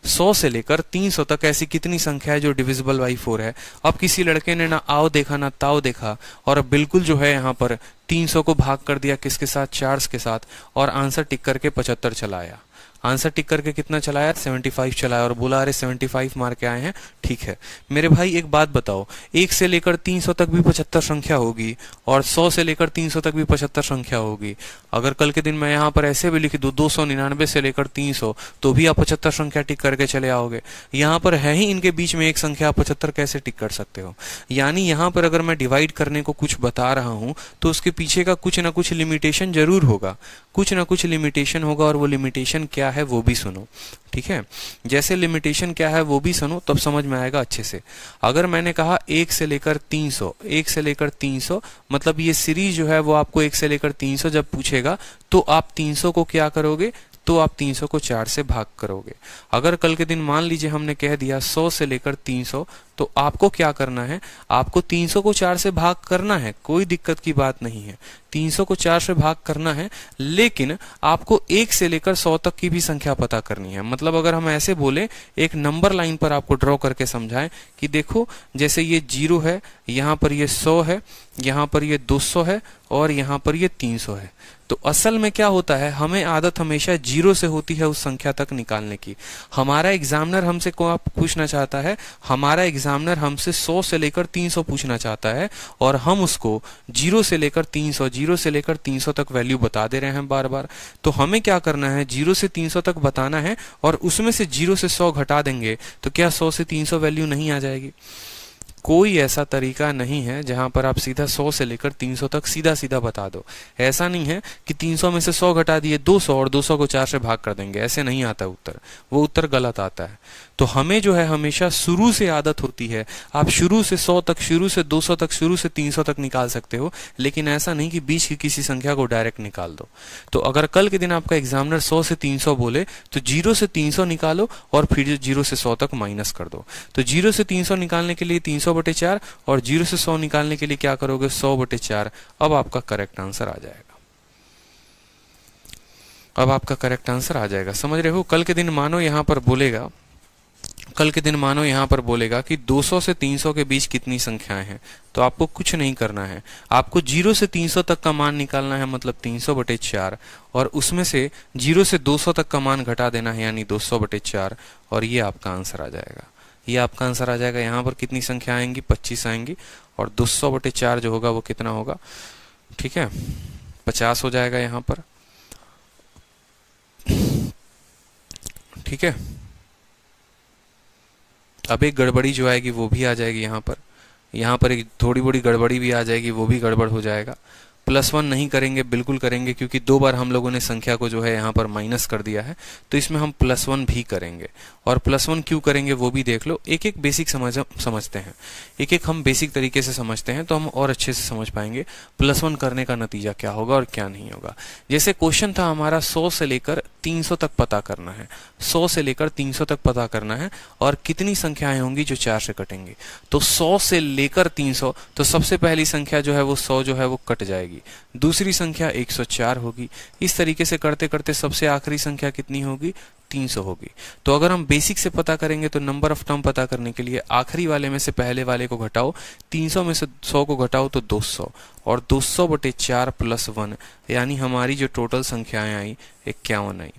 100 से लेकर 300 तक ऐसी कितनी संख्या है जो डिविजिबल बाई 4 है। अब किसी लड़के ने ना आओ देखा ना ताओ देखा, और बिल्कुल जो है यहाँ पर 300 को भाग कर दिया किसके साथ, 4 के साथ, और आंसर टिक करके 75 चलाया। आंसर टिक करके कितना चलाया, 75 चलाया, और बोला अरे 75 मार के आए हैं। ठीक है मेरे भाई, एक बात बताओ, 1 से लेकर 300 तक भी 75 संख्या होगी, और 100 से लेकर 300 तक भी 75 संख्या होगी। अगर कल के दिन मैं यहाँ पर ऐसे भी लिख दूं 299 से लेकर 300, तो भी आप 75 संख्या टिक करके चले आओगे। यहाँ पर है ही इनके बीच में एक संख्या, 75 कैसे टिक कर सकते हो। यानी यहाँ पर अगर मैं डिवाइड करने को कुछ बता रहा हूं तो उसके पीछे का कुछ ना कुछ लिमिटेशन जरूर होगा, कुछ ना कुछ लिमिटेशन होगा, और वो लिमिटेशन क्या है वो भी सुनो। ठीक है, जैसे लिमिटेशन क्या है वो भी सुनो, तब समझ में आएगा अच्छे से। अगर मैंने कहा 1 से लेकर 300, 1 से लेकर 300, मतलब ये सीरीज जो है वो आपको 1 से लेकर 300 जब पूछेगा तो आप 300 को क्या करोगे, तो आप 300 को 4 से भाग करोगे। अगर कल के दिन मान लीजिए हमने कह दिया 100 से लेकर 300, तो आपको क्या करना है, आपको 300 को 4 से भाग करना है, कोई दिक्कत की बात नहीं है। 300 को 4 से भाग करना है, लेकिन आपको 1 से लेकर 100 तक की भी संख्या पता करनी है। मतलब अगर हम ऐसे बोले, एक नंबर लाइन पर आपको ड्रॉ करके समझाएं कि देखो जैसे ये 0 है, यहाँ पर ये 100 है, यहाँ पर ये 200 है और यहाँ पर ये 300 है। तो असल में क्या होता है, हमें आदत हमेशा 0 से होती है उस संख्या तक निकालने की। हमारा एग्जामिनर हमसे को आप पूछना चाहता है, हमारा एग्जामिनर हमसे 100 से लेकर 300 पूछना चाहता है और हम उसको 0 से लेकर 300, 0 से लेकर 300 तक वैल्यू बता दे रहे हैं बार बार। तो हमें क्या करना है, 0 से 300 तक बताना है और उसमें से 0 से 100 घटा देंगे तो क्या 100 से 300 वैल्यू नहीं आ जाएगी? कोई ऐसा तरीका नहीं है जहां पर आप सीधा 100 से लेकर 300 तक सीधा सीधा बता दो। ऐसा नहीं है कि 300 में से 100 घटा दिए 200 और 200 को 4 से भाग कर देंगे, ऐसे नहीं आता उत्तर, वो उत्तर गलत आता है। तो हमें जो है हमेशा शुरू से आदत होती है, आप शुरू से 100 तक, शुरू से 200 तक, शुरू से 300 तक निकाल सकते हो, लेकिन ऐसा नहीं कि बीच की किसी संख्या को डायरेक्ट निकाल दो। तो अगर कल के दिन आपका एग्जामिनर 100 से 300 बोले तो 0 से 300 निकालो और फिर 0 से 100 तक माइनस कर दो। तो 0 से 300 निकालने के लिए 300/4 और 0 से 100 निकालने के लिए क्या करोगे, 100/4। अब आपका करेक्ट आंसर आ जाएगा। अब आपका करेक्ट आंसर आ जाएगा, समझ रहे हो? कल के दिन मानो यहां पर बोलेगा, कल के दिन मानो यहां पर बोलेगा कि 200 से 300 के बीच कितनी संख्याएं हैं, तो आपको कुछ नहीं करना है, आपको 0 से 300 तक का मान निकालना है, मतलब 300/4, और उसमें से 0 से 200 तक का मान घटा देना है, यानी 200/4, और ये आपका आंसर आ जाएगा। ये आपका आंसर आ जाएगा। यहाँ पर कितनी संख्या आएंगी, 25 आएंगी, और 200/4 जो होगा वो कितना होगा, ठीक है, 50 हो जाएगा यहाँ पर, ठीक है। अब एक गड़बड़ी जो आएगी वो भी आ जाएगी यहाँ पर एक थोड़ी बड़ी गड़बड़ी भी आ जाएगी, वो भी गड़बड़ हो जाएगा। +1 नहीं करेंगे, बिल्कुल करेंगे, क्योंकि 2 बार हम लोगों ने संख्या को जो है यहाँ पर माइनस कर दिया है, तो इसमें हम +1 भी करेंगे। और +1 क्यों करेंगे वो भी देख लो। एक एक बेसिक समझते हैं, एक एक हम बेसिक तरीके से समझते हैं, तो हम और अच्छे से समझ पाएंगे +1 करने का नतीजा क्या होगा और क्या नहीं होगा। जैसे क्वेश्चन था हमारा 100 से लेकर 300 तक पता करना है, 100 से लेकर 300 तक पता करना है, और कितनी संख्याएं होंगी जो 4 से कटेंगी। तो 100 से लेकर 300, तो सबसे पहली संख्या जो है वो 100 जो है वो कट जाएगी, दूसरी संख्या 104 होगी। इस तरीके से करते करते सबसे आखिरी संख्या कितनी होगी, 300 होगी। तो अगर हम बेसिक से पता करेंगे तो नंबर ऑफ टर्म पता करने के लिए आखिरी वाले में से पहले वाले को घटाओ, 300 में से 100 को घटाओ तो 200, और 200/4 +1, यानी हमारी जो टोटल संख्याएं आई 51 आई।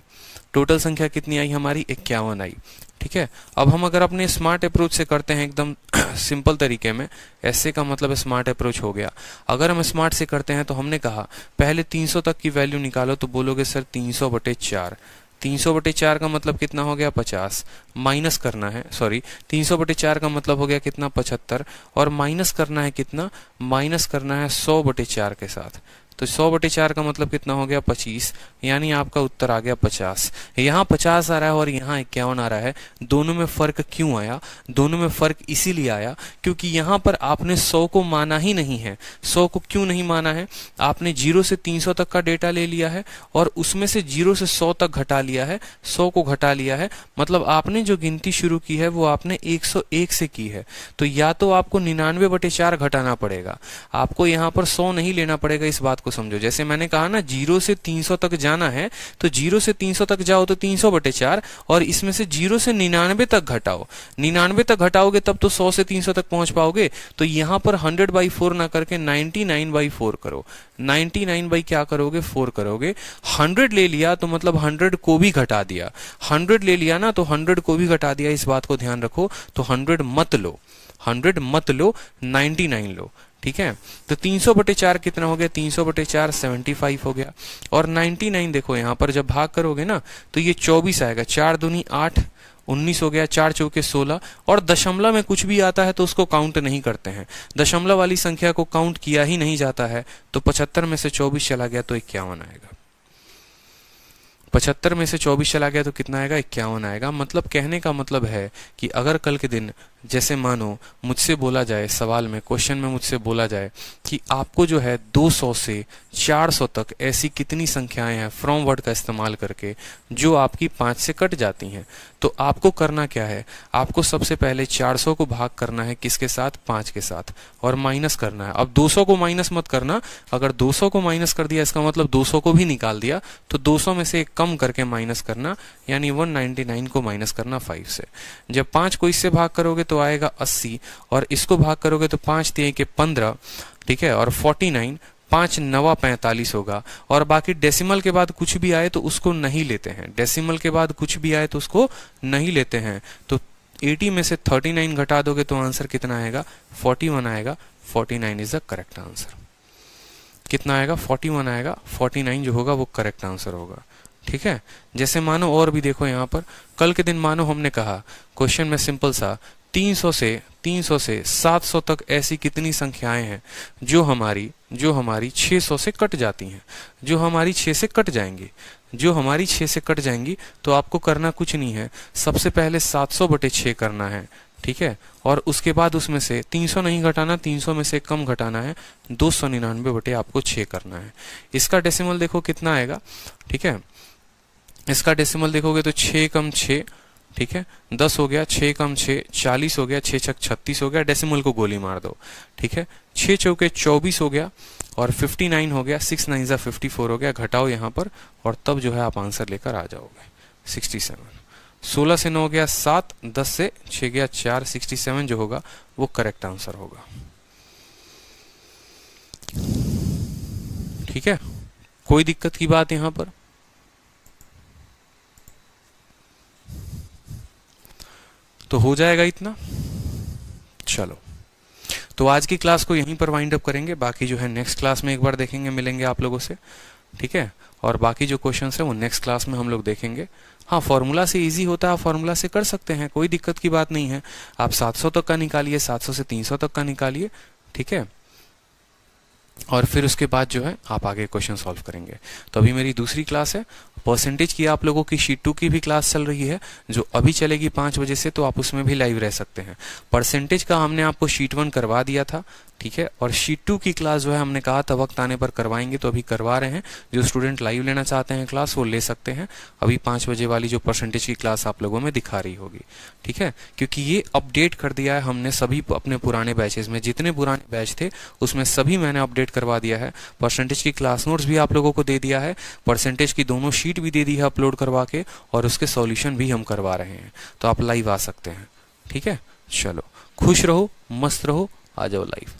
टोटल संख्या कितनी आई हमारी, 51 आई, ठीक है। अब हम अगर अपने स्मार्ट अप्रोच से करते हैं एकदम सिंपल तरीके में, ऐसे का मतलब स्मार्ट अप्रोच हो गया। अगर हम स्मार्ट से करते हैं तो हमने कहा पहले 300 तक की वैल्यू निकालो, तो बोलोगे सर 300/4, 300/4 का मतलब कितना हो गया, 50, माइनस करना है, सॉरी 300/4 का मतलब हो गया कितना, 75, और माइनस करना है कितना, माइनस करना है 100/4 के साथ। तो 100/4 का मतलब कितना हो गया, 25, यानी आपका उत्तर आ गया 50। यहाँ 50 आ रहा है और यहाँ 51 आ रहा है, दोनों में फर्क क्यों आया, दोनों में फर्क इसीलिए आया क्योंकि यहाँ पर आपने 100 को माना ही नहीं है। 100 को क्यों नहीं माना है, आपने 0 से 300 तक का डेटा ले लिया है और उसमें से 0 से 100 तक घटा लिया है, 100 को घटा लिया है, मतलब आपने जो गिनती शुरू की है वो आपने 101 से की है। तो या तो आपको 99/4 घटाना पड़ेगा, आपको यहाँ पर 100 नहीं लेना पड़ेगा। इस बात को समझो, जैसे मैंने कहा ना 0 से 300 तक जाना है, तो 0 से 300 तक जाओ तो 300/4, और इसमें से 0 से 99 तक घटाओ, 99 तक घटाओगे तब तो 100 से 300 तक पहुंच पाओगे। तो यहाँ पर 100/4 ना करके 99/4 करो। 99 क्या करोगे, 4 करोगे। 100 ले लिया तो मतलब 100 को भी घटा दिया, 100 ले लिया ना तो 100 को भी घटा दिया, इस बात को ध्यान रखो। तो 100 मत लो, 100 मत लो, 99 लो, ठीक है। तो 300/4 कितना हो गया, 300/4 75 हो गया। और 99 देखो यहाँ पर जब भाग करोगे ना तो ये 24 आएगा, 4 दूनी 8, 19 हो गया, 4 चौके 16, और दशमलव में कुछ भी आता है तो उसको काउंट नहीं करते हैं, दशमलव वाली संख्या को काउंट किया ही नहीं जाता है। तो 75 में से 24 चला गया तो 51 आएगा। 75 में से 24 चला गया तो कितना आएगा, 51 आएगा। मतलब कहने का मतलब है कि अगर कल के दिन जैसे मानो मुझसे बोला जाए, सवाल में क्वेश्चन में मुझसे बोला जाए कि आपको जो है 200 से 400 तक ऐसी कितनी संख्याएं हैं फ्रॉम वर्ड का इस्तेमाल करके जो आपकी 5 से कट जाती हैं, तो आपको करना क्या है, आपको सबसे पहले 400 को भाग करना है किसके साथ, 5 के साथ, और माइनस करना है। अब 200 को माइनस मत करना, अगर 200 को माइनस कर दिया इसका मतलब 200 को भी निकाल दिया, तो 200 में से एक कम करके माइनस करना, यानी 199 को माइनस करना 5 से। जब 5 को इससे भाग करोगे तो आएगा 80, और इसको भाग करोगे तो 5 तिहाई के 15, ठीक है, और 49, 5 नवा 45 होगा। और बाकी डेसिमल के बाद कुछ भी आए तो उसको नहीं लेते हैं, डेसिमल के बाद कुछ भी आए तो उसको नहीं लेते हैं। तो 80 में से 39 घटा दोगे तो आंसर कितना आएगा, 41 आएगा। 49 इज द करेक्ट आंसर। कितना आएगा, 41 आएगा। 49 जो होगा वो करेक्ट आंसर होगा। ठीक है, जैसे मानो और भी देखो यहाँ पर, कल के दिन मानो हमने कहा क्वेश्चन में सिंपल सा 300 से 700 तक ऐसी कितनी संख्याएं हैं जो हमारी 600 से कट जाती हैं, जो हमारी 6 से कट जाएंगी, जो हमारी 6 से कट जाएंगी। तो आपको करना कुछ नहीं है, सबसे पहले 700/6 करना है, ठीक है, और उसके बाद उसमें से 300 नहीं घटाना, 300 में से कम घटाना है, 299 आपको 6 करना है। इसका डेसिमल देखो कितना आएगा, ठीक है, इसका डेसिमल देखोगे तो 6 कम 6, ठीक है, 10 हो गया, 6 कम 6 40 हो गया, 6 छक 36 हो गया, डेसिमल को गोली मार दो, ठीक है, 6 चौके 24 हो गया, और 59 हो गया, 6 9 जा 54 हो गया, घटाओ यहाँ पर, और तब जो है आप आंसर लेकर आ जाओगे 67। 16 से 9 गया 7, 10 से 6 गया 4, 67 जो होगा वो करेक्ट आंसर होगा। ठीक है, कोई दिक्कत की बात यहाँ पर? तो हो जाएगा इतना। चलो, तो आज की क्लास को यहीं पर वाइंड अप करेंगे, बाकी जो है नेक्स्ट क्लास में एक बार देखेंगे, मिलेंगे आप लोगों से, ठीक है, और बाकी जो क्वेश्चंस है वो नेक्स्ट क्लास में हम लोग देखेंगे। हाँ, फॉर्मूला से इजी होता है, फॉर्मूला से कर सकते हैं, कोई दिक्कत की बात नहीं है। आप 700 तक का निकालिए, 700 से 300 तक का निकालिए, ठीक है, और फिर उसके बाद जो है आप आगे क्वेश्चन सॉल्व करेंगे। तो अभी मेरी दूसरी क्लास है, परसेंटेज की आप लोगों की शीट 2 की भी क्लास चल रही है, जो अभी चलेगी 5 बजे से, तो आप उसमें भी लाइव रह सकते हैं। परसेंटेज का हमने आपको शीट 1 करवा दिया था, ठीक है, और शीट 2 की क्लास जो है हमने कहा था वक्त आने पर करवाएंगे, तो अभी करवा रहे हैं। जो स्टूडेंट लाइव लेना चाहते हैं क्लास वो ले सकते हैं। अभी 5 बजे वाली जो परसेंटेज की क्लास आप लोगों में दिखा रही होगी, ठीक है, क्योंकि ये अपडेट कर दिया है हमने सभी अपने पुराने बैचेस में, जितने पुराने बैच थे उसमें सभी मैंने अपडेट करवा दिया है। परसेंटेज की क्लास नोट्स भी आप लोगों को दे दिया है, परसेंटेज की दोनों शीट भी दे दी है अपलोड करवा के, और उसके सॉल्यूशन भी हम करवा रहे हैं, तो आप लाइव आ सकते हैं। ठीक है, चलो खुश रहो, मस्त रहो, आ जाओ लाइव।